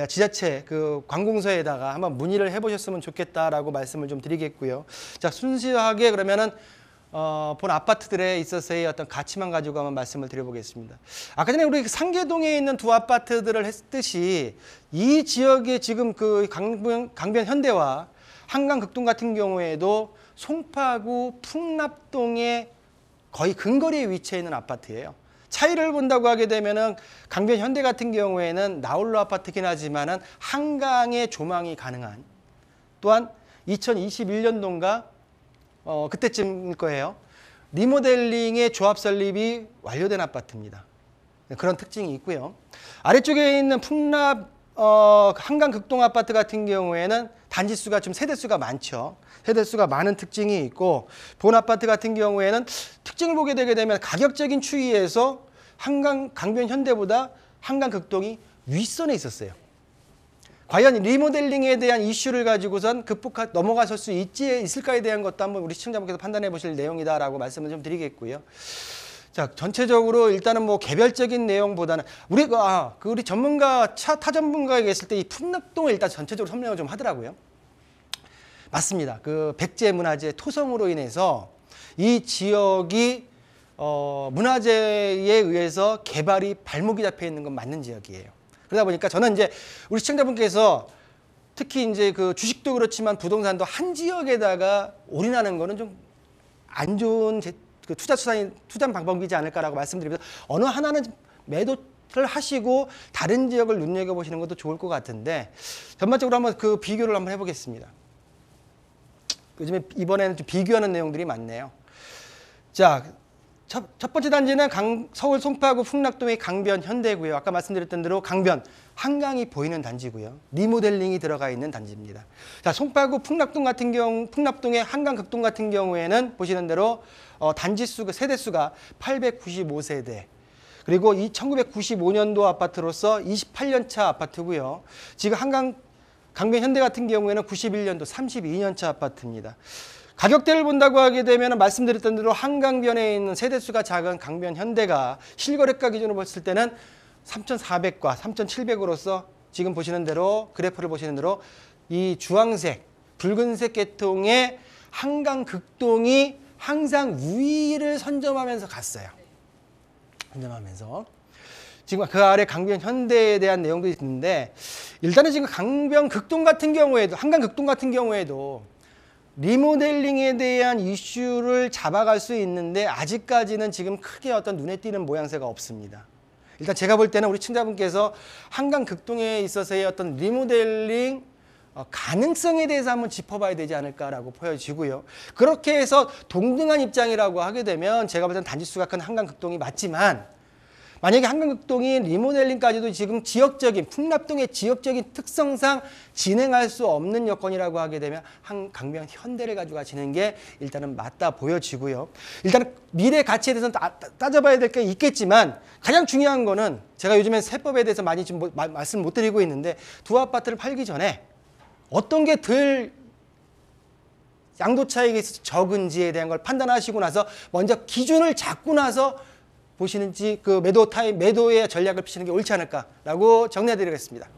지자체 관공서에다가 한번 문의를 해보셨으면 좋겠다라고 말씀을 좀 드리겠고요. 자, 순수하게 그러면은 본 아파트들에 있어서의 어떤 가치만 가지고 한번 말씀을 드려보겠습니다. 아까 전에 우리 상계동에 있는 두 아파트들을 했듯이 이 지역에 지금 그 강변 현대와 한강 극동 같은 경우에도 송파구 풍납동의 거의 근거리에 위치해 있는 아파트예요. 차이를 본다고 하게 되면은 강변 현대 같은 경우에는 나홀로 아파트긴 하지만은 한강에 조망이 가능한 또한 2021년도인가 그때쯤일 거예요. 리모델링의 조합 설립이 완료된 아파트입니다. 그런 특징이 있고요. 아래쪽에 있는 풍납 한강 극동 아파트 같은 경우에는 단지수가 좀 세대수가 많죠. 세대수가 많은 특징이 있고, 본 아파트 같은 경우에는 특징을 보게 되게 되면 가격적인 추이에서 한강 강변 현대보다 한강 극동이 윗선에 있었어요. 과연 리모델링에 대한 이슈를 가지고선 넘어가실 수 있을까에 대한 것도 한번 우리 시청자분께서 판단해 보실 내용이다라고 말씀을 좀 드리겠고요. 자, 전체적으로 일단은 뭐 개별적인 내용보다는 우리 전문가 타 전문가에 계실 때 이 풍납동을 일단 전체적으로 설명을 좀 하더라고요. 맞습니다. 그 백제 문화재 토성으로 인해서 이 지역이 문화재에 의해서 개발이 발목이 잡혀 있는 건 맞는 지역이에요. 그러다 보니까 저는 이제 우리 시청자분께서 특히 이제 그 주식도 그렇지만 부동산도 한 지역에다가 올인하는 거는 좀 안 좋은 투자 방법이지 않을까라고 말씀드리면서 어느 하나는 매도를 하시고 다른 지역을 눈여겨보시는 것도 좋을 것 같은데, 전반적으로 한번 그 비교를 한번 해보겠습니다. 요즘에 이번에는 좀 비교하는 내용들이 많네요. 자, 첫 번째 단지는 서울 송파구 풍납동의 강변 현대고요. 아까 말씀드렸던 대로 강변, 한강이 보이는 단지고요. 리모델링이 들어가 있는 단지입니다. 자, 송파구 풍납동의 한강 극동 같은 경우에는 보시는 대로 단지 세대수가 895세대. 그리고 이 1995년도 아파트로서 28년차 아파트고요. 지금 강변 현대 같은 경우에는 91년도 32년차 아파트입니다. 가격대를 본다고 하게 되면 말씀드렸던 대로 한강변에 있는 세대수가 작은 강변 현대가 실거래가 기준으로 봤을 때는 3,400과 3,700으로서 지금 보시는 대로 그래프를 보시는 대로 이 주황색, 붉은색 계통의 한강 극동이 항상 우위를 선점하면서 갔어요. 선점하면서. 지금 그 아래 강변 현대에 대한 내용도 있는데, 일단은 지금 강변 극동 같은 경우에도, 한강 극동 같은 경우에도 리모델링에 대한 이슈를 잡아갈 수 있는데 아직까지는 지금 크게 어떤 눈에 띄는 모양새가 없습니다. 일단 제가 볼 때는 우리 친자분께서 한강 극동에 있어서의 어떤 리모델링 가능성에 대해서 한번 짚어봐야 되지 않을까라고 보여지고요. 그렇게 해서 동등한 입장이라고 하게 되면 제가 볼 때는 단지수가 큰 한강 극동이 맞지만, 만약에 한강극동이 리모델링까지도 지금 풍납동의 지역적인 특성상 진행할 수 없는 여건이라고 하게 되면 강변 현대를 가지고 가시는 게 일단은 맞다 보여지고요. 일단은 미래 가치에 대해서는 따져봐야 될 게 있겠지만, 가장 중요한 거는 제가 요즘에 세법에 대해서 많이 좀 말씀 못 드리고 있는데, 두 아파트를 팔기 전에 어떤 게 덜 양도 차익이 적은지에 대한 걸 판단하시고 나서 먼저 기준을 잡고 나서 보시는지 그 매도의 전략을 피시는 게 옳지 않을까라고 정리해드리겠습니다.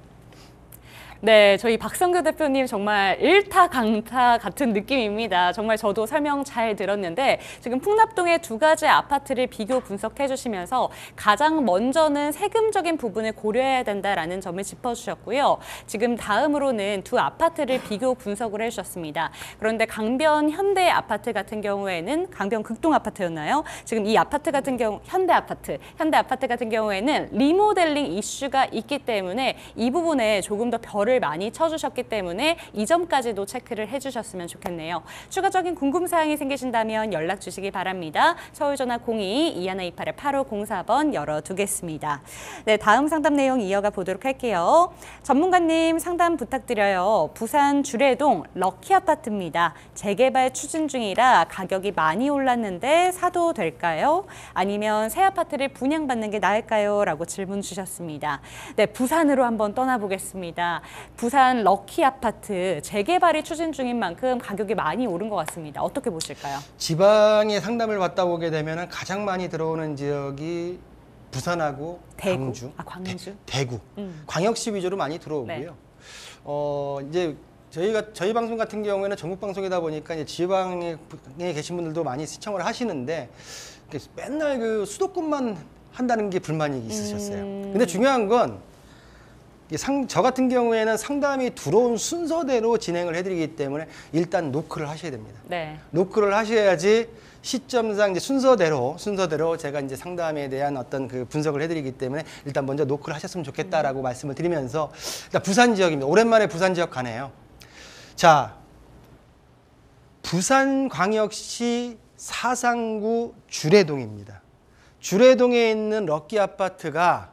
네, 저희 박성규 대표님 정말 일타 강타 같은 느낌입니다. 정말 저도 설명 잘 들었는데, 지금 풍납동의 두 가지 아파트를 비교 분석해 주시면서 가장 먼저는 세금적인 부분을 고려해야 된다라는 점을 짚어주셨고요. 지금 다음으로는 두 아파트를 비교 분석을 해주셨습니다. 그런데 강변 현대 아파트 같은 경우에는, 강변 극동 아파트였나요? 지금 이 아파트 같은 경우 현대 아파트 같은 경우에는 리모델링 이슈가 있기 때문에 이 부분에 조금 더 별을 많이 쳐주셨기 때문에 이 점까지도 체크를 해주셨으면 좋겠네요. 추가적인 궁금사항이 생기신다면 연락 주시기 바랍니다. 서울전화 02-2128-8504번 열어두겠습니다. 네, 다음 상담 내용 이어가 보도록 할게요. 전문가님 상담 부탁드려요. 부산 주례동 럭키 아파트입니다. 재개발 추진 중이라 가격이 많이 올랐는데 사도 될까요? 아니면 새 아파트를 분양받는 게 나을까요? 라고 질문 주셨습니다. 네, 부산으로 한번 떠나보겠습니다. 부산 럭키 아파트 재개발이 추진 중인 만큼 가격이 많이 오른 것 같습니다. 어떻게 보실까요? 지방의 상담을 받다 보게 되면 가장 많이 들어오는 지역이 부산하고 대구. 광주, 광주? 대구, 광역시 위주로 많이 들어오고요. 이제 저희 방송 같은 경우에는 전국 방송이다 보니까 이제 지방에 계신 분들도 많이 시청을 하시는데, 맨날 그 수도권만 한다는 게 불만이 있으셨어요. 근데 중요한 건 저 같은 경우에는 상담이 들어온 순서대로 진행을 해드리기 때문에 일단 노크를 하셔야 됩니다. 네. 노크를 하셔야지 시점상 이제 순서대로 제가 이제 상담에 대한 어떤 그 분석을 해드리기 때문에 일단 먼저 노크를 하셨으면 좋겠다라고 말씀을 드리면서, 일단 부산 지역입니다. 오랜만에 부산 지역 가네요. 자, 부산광역시 사상구 주례동입니다. 주례동에 있는 럭키 아파트가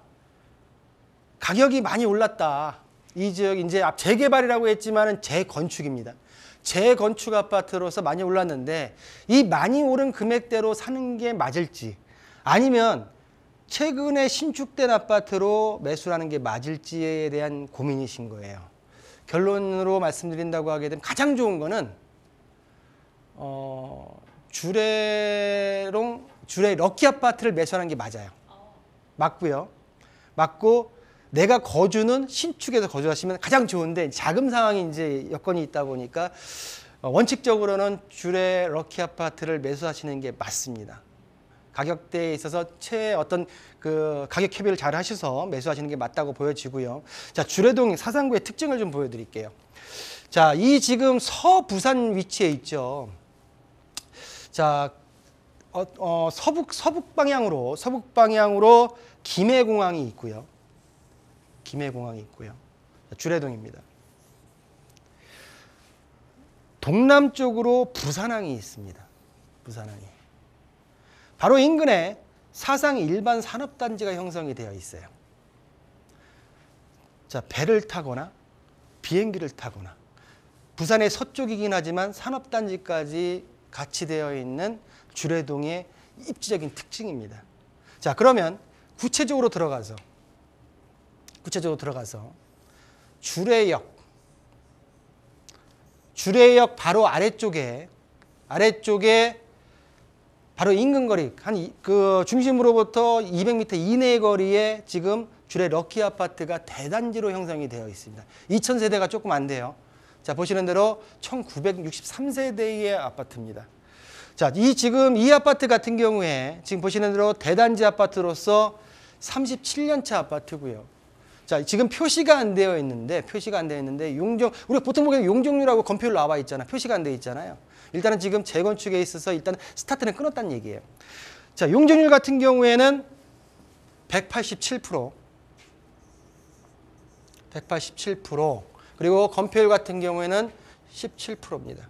가격이 많이 올랐다. 이 지역 이제 재개발이라고 했지만은 재건축입니다. 재건축 아파트로서 많이 올랐는데 이 많이 오른 금액대로 사는 게 맞을지 아니면 최근에 신축된 아파트로 매수하는 게 맞을지에 대한 고민이신 거예요. 결론으로 말씀드린다고 하게 되면 가장 좋은 거는 주례 럭키 아파트를 매수하는 게 맞아요. 맞고요. 맞고 내가 거주는 신축에서 거주하시면 가장 좋은데 자금 상황이 이제 여건이 있다 보니까 원칙적으로는 주례 럭키 아파트를 매수하시는 게 맞습니다. 가격대에 있어서 어떤 그 가격 협의를 잘 하셔서 매수하시는 게 맞다고 보여지고요. 자, 주례동 사상구의 특징을 좀 보여드릴게요. 자, 이 지금 서부산 위치에 있죠. 자, 서북 방향으로 김해공항이 있고요. 김해공항이 있고요. 주례동입니다. 동남쪽으로 부산항이 있습니다. 부산항이. 바로 인근에 사상 일반 산업단지가 형성이 되어 있어요. 자, 배를 타거나 비행기를 타거나 부산의 서쪽이긴 하지만 산업단지까지 같이 되어 있는 주례동의 입지적인 특징입니다. 자, 그러면 구체적으로 들어가서 주례역 바로 아래쪽에 바로 인근 거리 그 중심으로부터 200m 이내의 거리에 지금 주례 럭키 아파트가 대단지로 형성이 되어 있습니다. 2000세대가 조금 안 돼요. 자, 보시는 대로 1963세대의 아파트입니다. 자, 지금 이 아파트 같은 경우에 지금 보시는 대로 대단지 아파트로서 37년차 아파트고요. 자, 지금 표시가 안 되어 있는데 우리가 보통 보기에는 용적률하고 건폐율 나와 있잖아. 표시가 안 되어 있잖아요. 일단은 지금 재건축에 있어서 일단 스타트는 끊었다는 얘기예요. 자, 용적률 같은 경우에는 187%, 그리고 건폐율 같은 경우에는 17%입니다.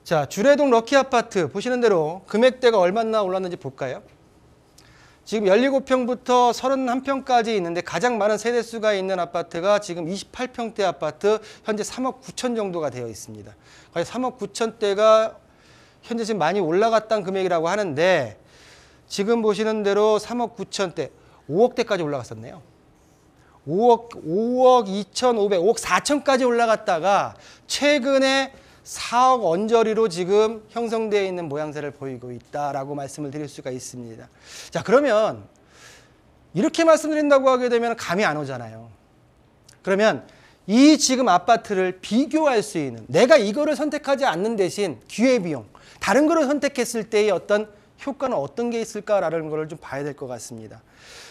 자, 주례동 럭키 아파트 보시는 대로 금액대가 얼마나 올랐는지 볼까요? 지금 17평부터 31평까지 있는데 가장 많은 세대수가 있는 아파트가 지금 28평대 아파트 현재 3억 9천 정도가 되어 있습니다. 거의 3억 9천대가 현재 지금 많이 올라갔다는 금액이라고 하는데 지금 보시는 대로 3억 9천대, 5억대까지 올라갔었네요. 5억 2,500, 5억 4천까지 올라갔다가 최근에 4억 언저리로 지금 형성되어 있는 모양새를 보이고 있다라고 말씀을 드릴 수가 있습니다. 자, 그러면 이렇게 말씀드린다고 하게 되면 감이 안 오잖아요. 그러면 이 지금 아파트를 비교할 수 있는 내가 이거를 선택하지 않는 대신 기회비용, 다른 거를 선택했을 때의 어떤 효과는 어떤 게 있을까라는 걸 좀 봐야 될 것 같습니다.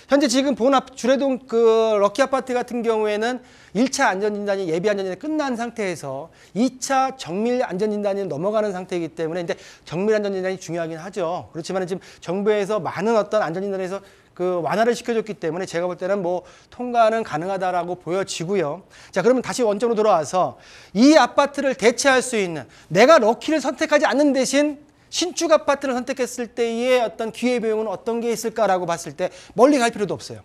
현재 지금 주례동 그 럭키 아파트 같은 경우에는 1차 안전진단이 예비 안전진단이 끝난 상태에서 2차 정밀 안전진단이 넘어가는 상태이기 때문에 이제 정밀 안전진단이 중요하긴 하죠. 그렇지만 지금 정부에서 많은 어떤 안전진단에서 그 완화를 시켜줬기 때문에 제가 볼 때는 뭐 통과는 가능하다라고 보여지고요. 자, 그러면 다시 원점으로 돌아와서 이 아파트를 대체할 수 있는 내가 럭키를 선택하지 않는 대신 신축 아파트를 선택했을 때의 어떤 기회비용은 어떤 게 있을까라고 봤을 때 멀리 갈 필요도 없어요.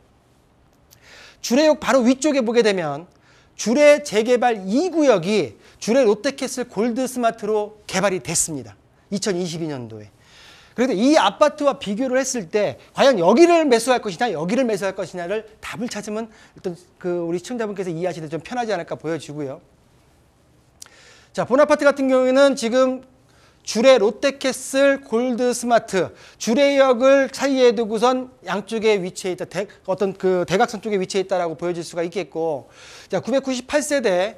주례역 바로 위쪽에 보게 되면 주례 재개발 2구역이 주례 롯데캐슬 골드스마트로 개발이 됐습니다. 2022년도에. 그런데 이 아파트와 비교를 했을 때 과연 여기를 매수할 것이냐 여기를 매수할 것이냐를 답을 찾으면 일단 그 우리 시청자분께서 이해하시는데 좀 편하지 않을까 보여지고요. 자, 본 아파트 같은 경우에는 지금 주례 롯데캐슬 골드스마트 주례역을 사이에 두고선 양쪽에 위치해 있다. 어떤 그 대각선 쪽에 위치해 있다라고 보여질 수가 있겠고, 자, 998세대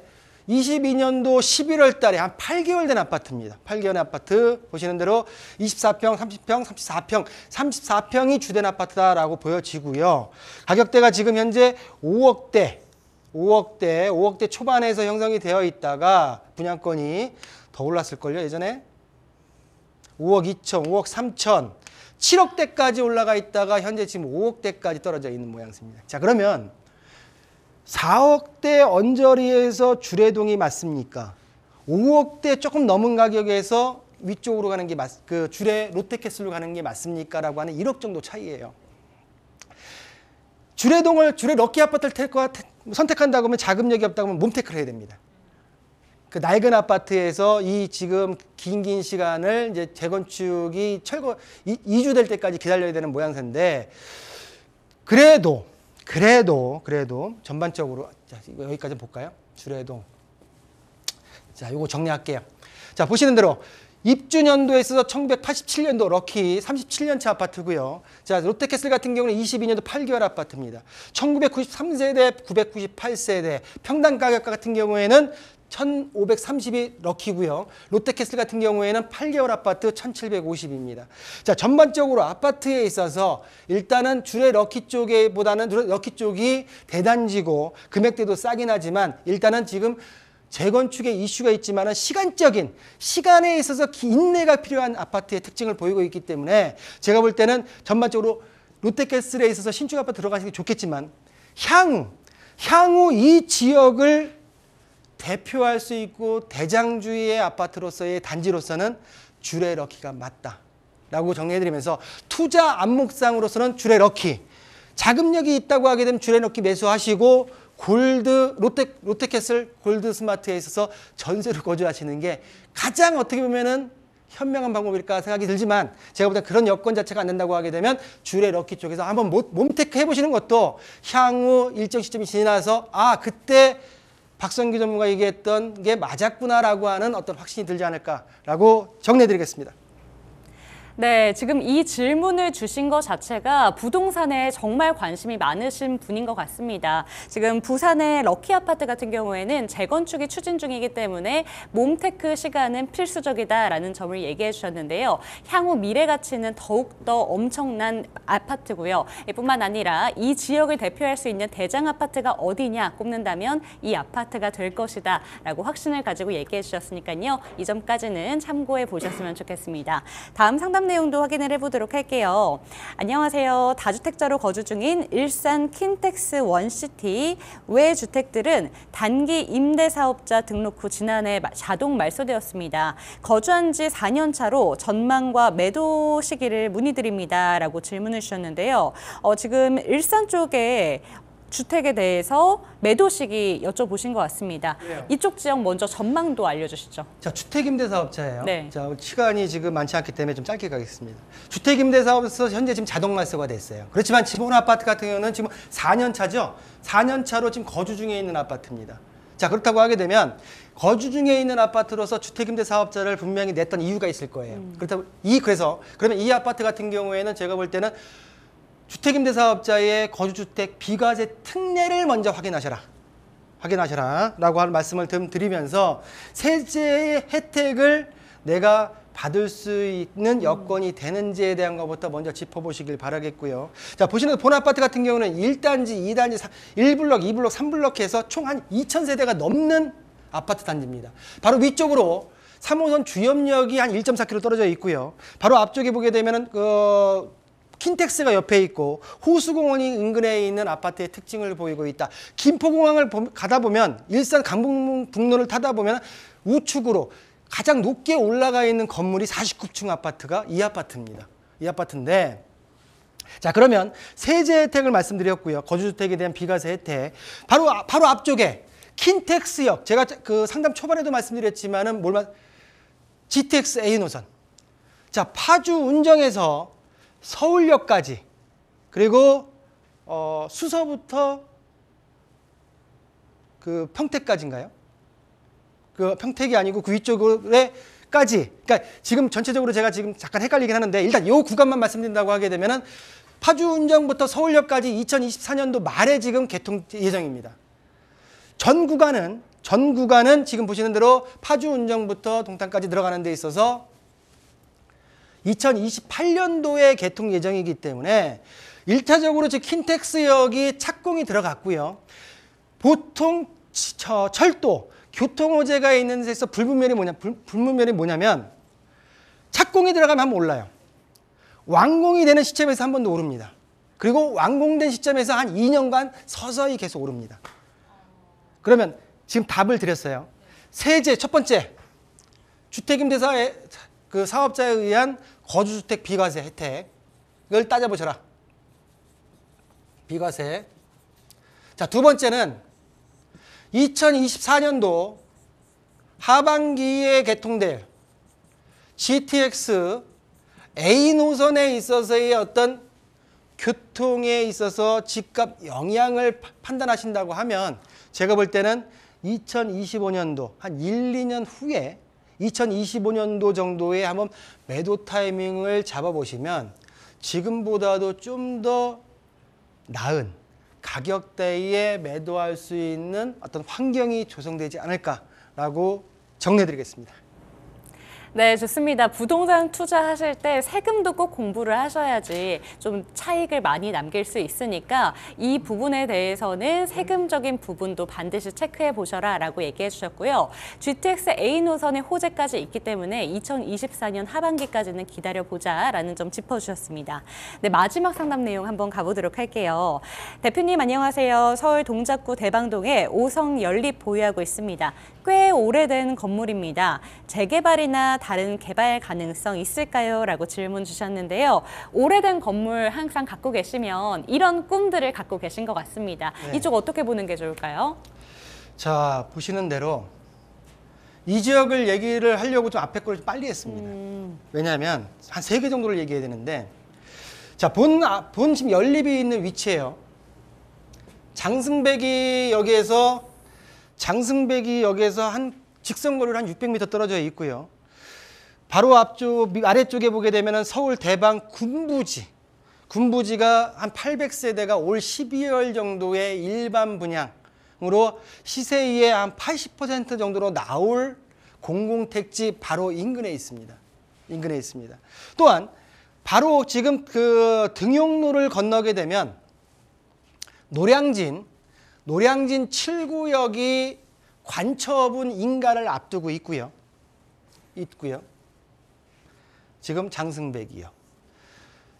22년도 11월 달에 한 8개월 된 아파트입니다. 8개월 된 아파트 보시는 대로 24평, 30평, 34평이 주된 아파트다라고 보여지고요. 가격대가 지금 현재 5억대 초반에서 형성이 되어 있다가 분양권이 더 올랐을걸요, 예전에. 5억 2천, 5억 3천, 7억대까지 올라가 있다가 현재 지금 5억대까지 떨어져 있는 모양새입니다. 자, 그러면 4억대 언저리에서 주례동이 맞습니까? 5억대 조금 넘은 가격에서 위쪽으로 가는 게 그 주례 롯데캐슬로 가는 게 맞습니까? 라고 하는 1억 정도 차이예요. 주례동을 주례 럭키 아파트를 선택한다고 하면 자금력이 없다고 하면 몸테크를 해야 됩니다. 그 낡은 아파트에서 이 지금 긴 시간을 이제 재건축이 2주 될 때까지 기다려야 되는 모양새인데, 그래도 전반적으로, 자, 여기까지 볼까요? 주례동. 자, 요거 정리할게요. 자, 보시는 대로 입주년도에 있어서 1987년도 럭키 37년차 아파트고요. 자, 롯데캐슬 같은 경우는 22년도 8개월 아파트입니다. 1993세대, 998세대, 평당 가격 같은 경우에는 1,530이 럭키고요. 롯데캐슬 같은 경우에는 8개월 아파트 1,750입니다. 자, 전반적으로 아파트에 있어서 일단은 주례 럭키 쪽보다는 럭키 쪽이 대단지고 금액대도 싸긴 하지만, 일단은 지금 재건축의 이슈가 있지만은 시간적인 시간에 있어서 인내가 필요한 아파트의 특징을 보이고 있기 때문에, 제가 볼 때는 전반적으로 롯데캐슬에 있어서 신축 아파트 들어가시는 게 좋겠지만, 향후 이 지역을 대표할 수 있고 대장주의 아파트로서의 단지로서는 주례 럭키가 맞다라고 정리해드리면서, 투자 안목상으로서는 주례 럭키, 자금력이 있다고 하게 되면 주례 럭키 매수하시고 롯데캐슬 골드 스마트에 있어서 전세로 거주하시는 게 가장 어떻게 보면은 현명한 방법일까 생각이 들지만, 제가 볼 때 그런 여건 자체가 안 된다고 하게 되면 주례 럭키 쪽에서 한번 몸테크 해보시는 것도 향후 일정 시점이 지나서 그때 박성규 전문가 얘기했던 게 맞았구나라고 하는 어떤 확신이 들지 않을까라고 정리해드리겠습니다. 네, 지금 이 질문을 주신 것 자체가 부동산에 정말 관심이 많으신 분인 것 같습니다. 지금 부산의 럭키 아파트 같은 경우에는 재건축이 추진 중이기 때문에 몸테크 시간은 필수적이다라는 점을 얘기해 주셨는데요. 향후 미래 가치는 더욱더 엄청난 아파트고요. 뿐만 아니라 이 지역을 대표할 수 있는 대장 아파트가 어디냐 꼽는다면 이 아파트가 될 것이다 라고 확신을 가지고 얘기해 주셨으니까요. 이 점까지는 참고해 보셨으면 좋겠습니다. 다음 상담 내용도 확인을 해보도록 할게요. 안녕하세요. 다주택자로 거주 중인 일산 킨텍스 원시티 외 주택들은 단기 임대사업자 등록 후 지난해 자동 말소되었습니다. 거주한 지 4년 차로 전망과 매도 시기를 문의드립니다. 라고 질문을 주셨는데요. 지금 일산 쪽에 주택에 대해서 매도 시기 여쭤보신 것 같습니다. 네. 이쪽 지역 먼저 전망도 알려주시죠. 자, 주택임대사업자예요. 네. 자, 시간이 지금 많지 않기 때문에 좀 짧게 가겠습니다. 주택임대사업에서 현재 지금 자동 말소가 됐어요. 그렇지만 지본 아파트 같은 경우는 지금 4년 차죠. 4년 차로 지금 거주 중에 있는 아파트입니다. 자, 그렇다고 하게 되면 거주 중에 있는 아파트로서 주택임대사업자를 분명히 냈던 이유가 있을 거예요. 그래서 그러면 이 아파트 같은 경우에는 제가 볼 때는 주택임대사업자의 거주주택 비과세 특례를 먼저 확인하셔라 라고 하는 말씀을 드리면서, 세제의 혜택을 내가 받을 수 있는 여건이 되는지에 대한 것부터 먼저 짚어보시길 바라겠고요. 자, 보시는 본 아파트 같은 경우는 1단지, 2단지, 1블럭, 2블럭, 3블럭 해서 총 한 2,000세대가 넘는 아파트 단지입니다. 바로 위쪽으로 3호선 주염역이 한 1.4km 떨어져 있고요. 바로 앞쪽에 보게 되면은 킨텍스가 옆에 있고 호수공원이 인근에 있는 아파트의 특징을 보이고 있다. 김포공항을 가다 보면, 일산 강북북로를 타다 보면 우측으로 가장 높게 올라가 있는 건물이 49층 아파트가 이 아파트입니다. 이 아파트인데, 자, 그러면 세제 혜택을 말씀드렸고요. 거주주택에 대한 비과세 혜택. 바로 앞쪽에 킨텍스역, 제가 그 상담 초반에도 말씀드렸지만은 GTX A 노선. 자, 파주 운정에서 서울역까지, 그리고 수서부터 그 평택까지인가요? 그 평택이 아니고 그 위쪽에까지. 그러니까 지금 전체적으로 제가 지금 잠깐 헷갈리긴 하는데, 일단 이 구간만 말씀드린다고 하게 되면은 파주 운정부터 서울역까지 2024년도 말에 지금 개통 예정입니다. 전 구간은 지금 보시는 대로 파주 운정부터 동탄까지 들어가는 데 있어서 2028년도에 개통 예정이기 때문에 1차적으로 지금 킨텍스역이 착공이 들어갔고요. 보통 철도, 교통호재가 있는 데서 불분면이 뭐냐면 착공이 들어가면 한번 올라요. 완공이 되는 시점에서 한 번 더 오릅니다. 그리고 완공된 시점에서 한 2년간 서서히 계속 오릅니다. 그러면 지금 답을 드렸어요. 세제 첫 번째, 주택임대사의 그 사업자에 의한 거주주택 비과세 혜택을 따져보셔라. 비과세. 자, 두 번째는 2024년도 하반기에 개통될 GTX A 노선에 있어서의 어떤 교통에 있어서 집값 영향을 판단하신다고 하면 제가 볼 때는 2025년도 한 1, 2년 후에 2025년도 정도에 한번 매도 타이밍을 잡아보시면 지금보다도 좀 더 나은 가격대에 매도할 수 있는 어떤 환경이 조성되지 않을까라고 정리해드리겠습니다. 네, 좋습니다. 부동산 투자하실 때 세금도 꼭 공부를 하셔야지 좀 차익을 많이 남길 수 있으니까 이 부분에 대해서는 세금적인 부분도 반드시 체크해 보셔라 라고 얘기해 주셨고요. GTX A 노선의 호재까지 있기 때문에 2024년 하반기까지는 기다려보자 라는 점 짚어주셨습니다. 네, 마지막 상담 내용 한번 가보도록 할게요. 대표님 안녕하세요. 서울 동작구 대방동에 5성 연립 보유하고 있습니다. 꽤 오래된 건물입니다. 재개발이나 다른 개발 가능성 있을까요? 라고 질문 주셨는데요. 오래된 건물 항상 갖고 계시면 이런 꿈들을 갖고 계신 것 같습니다. 네. 이쪽 어떻게 보는 게 좋을까요? 자, 보시는 대로 이 지역을 얘기를 하려고 좀 앞에 걸 좀 빨리 했습니다. 왜냐하면 한 3개 정도를 얘기해야 되는데 자, 본 지금 연립이 있는 위치예요. 장승백이 여기에서 한 직선거리로 한 600m 떨어져 있고요. 바로 아래쪽에 보게 되면 서울 대방 군부지가 한 800세대가 올 12월 정도의 일반 분양으로 시세의 한 80% 정도로 나올 공공택지 바로 인근에 있습니다. 또한 바로 지금 그 등용로를 건너게 되면 노량진 7구역이 관처분 인가를 앞두고 있고요. 지금 장승백이요.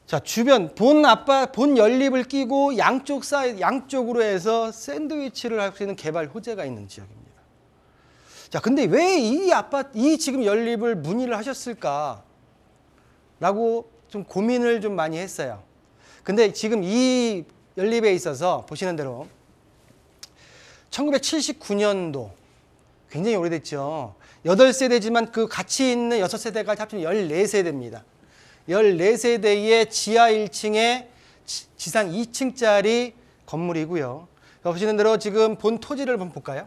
자, 주변 본 연립을 끼고 양쪽으로 해서 샌드위치를 할 수 있는 개발 호재가 있는 지역입니다. 자, 근데 왜 이 지금 연립을 문의를 하셨을까라고 좀 고민을 좀 많이 했어요. 근데 지금 이 연립에 있어서 보시는 대로 1979년도 굉장히 오래됐죠. 8세대지만 그 같이 있는 6세대가 합치면 14세대입니다. 14세대의 지하 1층에 지상 2층짜리 건물이고요. 보시는 대로 지금 본 토지를 한번 볼까요?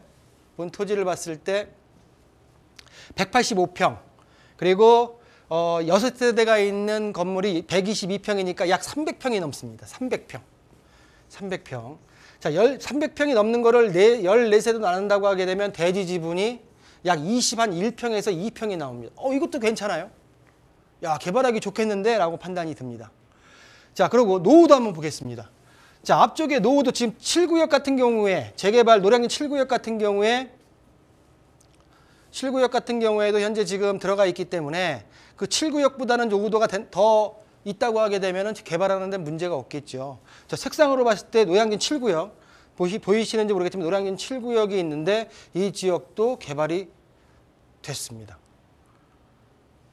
본 토지를 봤을 때 185평 그리고 6세대가 있는 건물이 122평이니까 약 300평이 넘습니다. 300평. 자, 300평이 넘는 거를 14세도 나눈다고 하게 되면 대지 지분이 약 1평에서 2평이 나옵니다. 이것도 괜찮아요. 야, 개발하기 좋겠는데 라고 판단이 듭니다. 자, 그리고 노후도 한번 보겠습니다. 자, 앞쪽에 노후도 지금 7구역 같은 경우에 재개발 노량진 7구역 같은 경우에도 현재 지금 들어가 있기 때문에 그 7구역보다는 노후도가 더 있다고 하게 되면 개발하는 데 문제가 없겠죠. 자, 색상으로 봤을 때 노량진 7구역 보이시는지 모르겠지만 노량진 7구역이 있는데 이 지역도 개발이 됐습니다.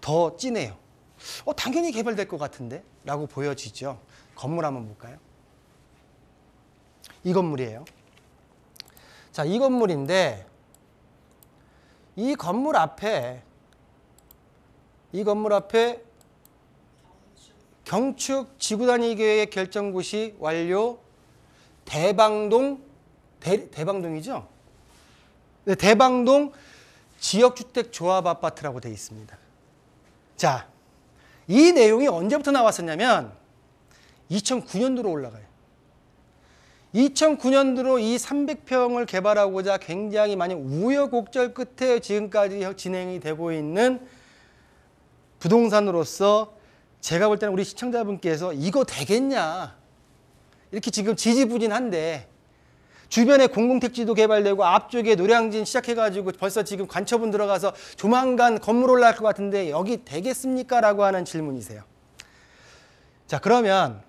더 진해요. 당연히 개발될 것 같은데 라고 보여지죠. 건물 한번 볼까요? 이 건물이에요. 자, 이 건물인데 이 건물 앞에 경축 지구단위계획 결정고시 완료 대방동이죠? 네, 대방동 지역주택조합 아파트라고 되어 있습니다. 자, 이 내용이 언제부터 나왔었냐면 2009년도로 올라가요. 2009년도로 이 300평을 개발하고자 굉장히 많이 우여곡절 끝에 지금까지 진행이 되고 있는 부동산으로서 제가 볼 때는 우리 시청자분께서 이거 되겠냐 이렇게 지금 지지부진한데 주변에 공공택지도 개발되고 앞쪽에 노량진 시작해가지고 벌써 지금 관처분 들어가서 조만간 건물 올라갈 것 같은데 여기 되겠습니까? 라고 하는 질문이세요. 자, 그러면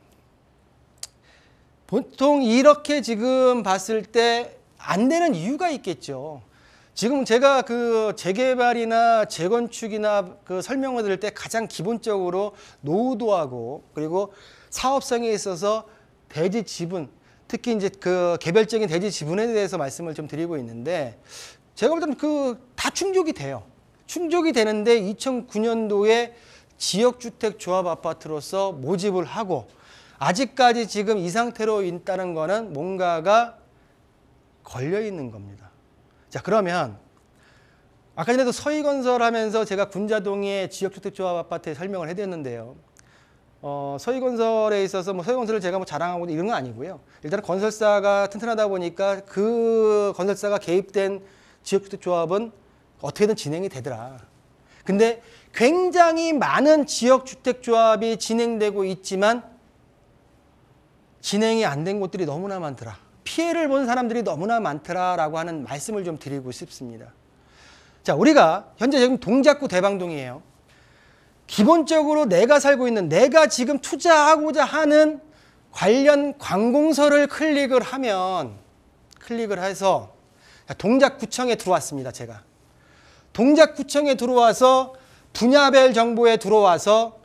보통 이렇게 지금 봤을 때 안 되는 이유가 있겠죠. 지금 제가 그 재개발이나 재건축이나 그 설명을 드릴 때 가장 기본적으로 노후도하고 그리고 사업성에 있어서 대지 지분, 특히 이제 그 개별적인 대지 지분에 대해서 말씀을 좀 드리고 있는데 제가 볼 때는 그 다 충족이 돼요. 충족이 되는데 2009년도에 지역주택 조합 아파트로서 모집을 하고 아직까지 지금 이 상태로 있다는 거는 뭔가가 걸려 있는 겁니다. 자, 그러면 아까 전에도 서희건설 하면서 제가 군자동의 지역주택조합 아파트에 설명을 해드렸는데요. 서희건설에 있어서 뭐 서희건설을 제가 뭐 자랑하고 이런 건 아니고요. 일단은 건설사가 튼튼하다 보니까 그 건설사가 개입된 지역주택조합은 어떻게든 진행이 되더라. 근데 굉장히 많은 지역주택조합이 진행되고 있지만 진행이 안 된 곳들이 너무나 많더라. 피해를 본 사람들이 너무나 많더라라고 하는 말씀을 좀 드리고 싶습니다. 자, 우리가 현재 지금 동작구 대방동이에요. 기본적으로 내가 살고 있는, 내가 지금 투자하고자 하는 관련 관공서를 클릭을 해서 동작구청에 들어왔습니다. 제가 동작구청에 들어와서 분야별 정보에 들어와서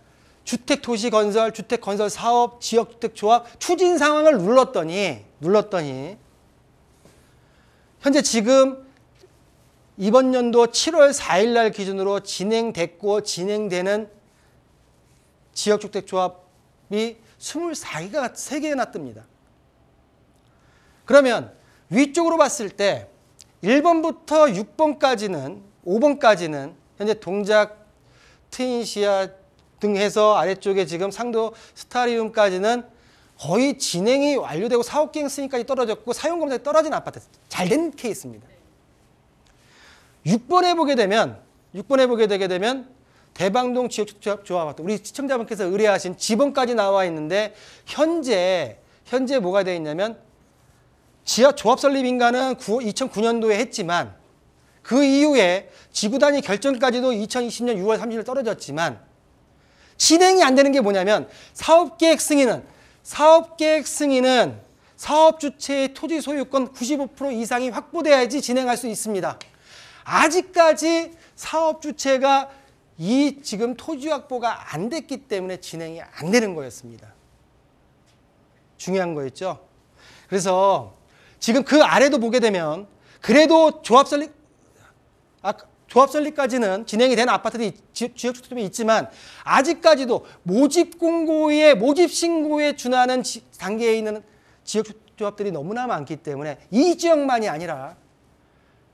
주택도시건설, 주택건설사업, 지역주택조합 추진 상황을 눌렀더니 현재 지금 이번 연도 7월 4일 날 기준으로 진행됐고 진행되는 지역주택조합이 24개가 3개나 뜹니다. 그러면 위쪽으로 봤을 때 1번부터 6번까지는 5번까지는 현재 동작, 트윈시아 등 해서 아래쪽에 지금 상도 스타리움까지는 거의 진행이 완료되고 사업계획 승인까지 떨어졌고 사용검사에 떨어진 아파트, 잘 된 케이스입니다. 6번에 보게 되게 되면 대방동 지역주택조합 아파트, 우리 시청자분께서 의뢰하신 지번까지 나와 있는데 현재 뭐가 되어 있냐면 지하 조합 설립 인가는 2009년도에 했지만 그 이후에 지구단위 결정까지도 2020년 6월 30일 떨어졌지만 진행이 안 되는 게 뭐냐면 사업계획 승인은 사업주체의 토지 소유권 95% 이상이 확보돼야지 진행할 수 있습니다. 아직까지 사업주체가 이 지금 토지 확보가 안 됐기 때문에 진행이 안 되는 거였습니다. 중요한 거였죠. 그래서 지금 그 아래도 보게 되면 그래도 조합 설립까지는 진행이 된 아파트들이 지역주택이 있지만 아직까지도 모집 공고에 모집 신고에 준하는 단계에 있는 지역조합들이 너무나 많기 때문에 이 지역만이 아니라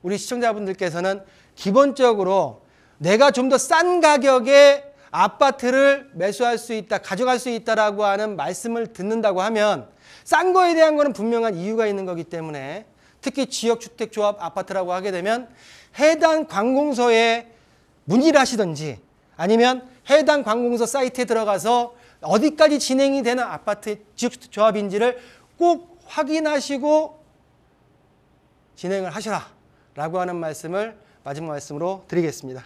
우리 시청자분들께서는 기본적으로 내가 좀 더 싼 가격에 아파트를 매수할 수 있다, 가져갈 수 있다라고 하는 말씀을 듣는다고 하면 싼 거에 대한 거는 분명한 이유가 있는 거기 때문에 특히 지역주택조합 아파트라고 하게 되면 해당 관공서에 문의를 하시든지 아니면 해당 관공서 사이트에 들어가서 어디까지 진행이 되는 아파트 지역주택조합인지를 꼭 확인하시고 진행을 하시라 라고 하는 말씀을 마지막 말씀으로 드리겠습니다.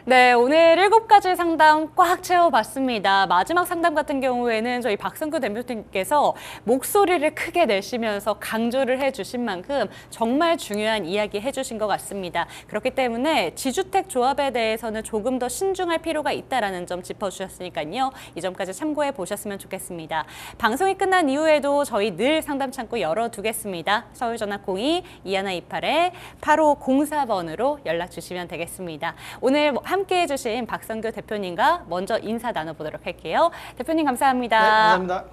네, 오늘 7가지 상담 꽉 채워봤습니다. 마지막 상담 같은 경우에는 저희 박성규 대표님께서 목소리를 크게 내시면서 강조를 해주신 만큼 정말 중요한 이야기 해주신 것 같습니다. 그렇기 때문에 지주택 조합에 대해서는 조금 더 신중할 필요가 있다는 점 짚어주셨으니까요. 이 점까지 참고해 보셨으면 좋겠습니다. 방송이 끝난 이후에도 저희 늘 상담 창구 열어두겠습니다. 서울전화 02-2128-8504번으로 연락 주시면 되겠습니다. 오늘 함께해 주신 박성규 대표님과 먼저 인사 나눠보도록 할게요. 대표님 감사합니다. 네, 감사합니다.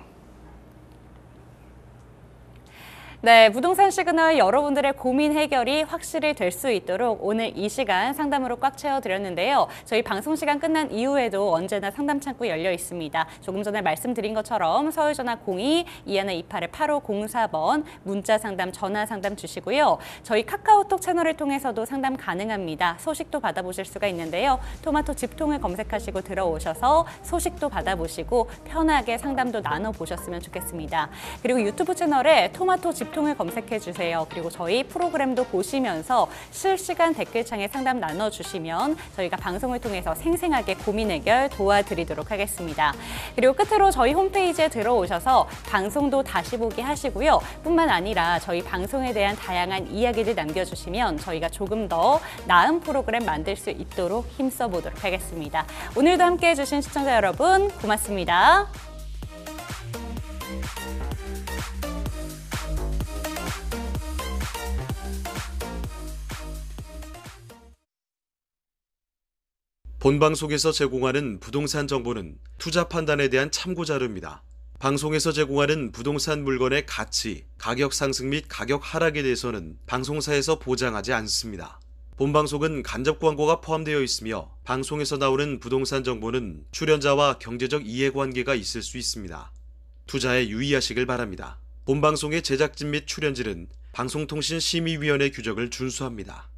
네, 부동산 시그널 여러분들의 고민 해결이 확실히 될 수 있도록 오늘 이 시간 상담으로 꽉 채워드렸는데요. 저희 방송 시간 끝난 이후에도 언제나 상담 창구 열려 있습니다. 조금 전에 말씀드린 것처럼 서울전화 02-2128-8504번 문자 상담, 전화 상담 주시고요. 저희 카카오톡 채널을 통해서도 상담 가능합니다. 소식도 받아보실 수가 있는데요. 토마토 집통을 검색하시고 들어오셔서 소식도 받아보시고 편하게 상담도 나눠보셨으면 좋겠습니다. 그리고 유튜브 채널에 토마토 집 교통을 검색해 주세요. 그리고 저희 프로그램도 보시면서 실시간 댓글창에 상담 나눠주시면 저희가 방송을 통해서 생생하게 고민 해결 도와드리도록 하겠습니다. 그리고 끝으로 저희 홈페이지에 들어오셔서 방송도 다시 보기 하시고요. 뿐만 아니라 저희 방송에 대한 다양한 이야기들 남겨주시면 저희가 조금 더 나은 프로그램 만들 수 있도록 힘써 보도록 하겠습니다. 오늘도 함께 해주신 시청자 여러분 고맙습니다. 본방송에서 제공하는 부동산 정보는 투자 판단에 대한 참고 자료입니다. 방송에서 제공하는 부동산 물건의 가치, 가격 상승 및 가격 하락에 대해서는 방송사에서 보장하지 않습니다. 본방송은 간접 광고가 포함되어 있으며 방송에서 나오는 부동산 정보는 출연자와 경제적 이해관계가 있을 수 있습니다. 투자에 유의하시길 바랍니다. 본방송의 제작진 및 출연진은 방송통신심의위원회 규정을 준수합니다.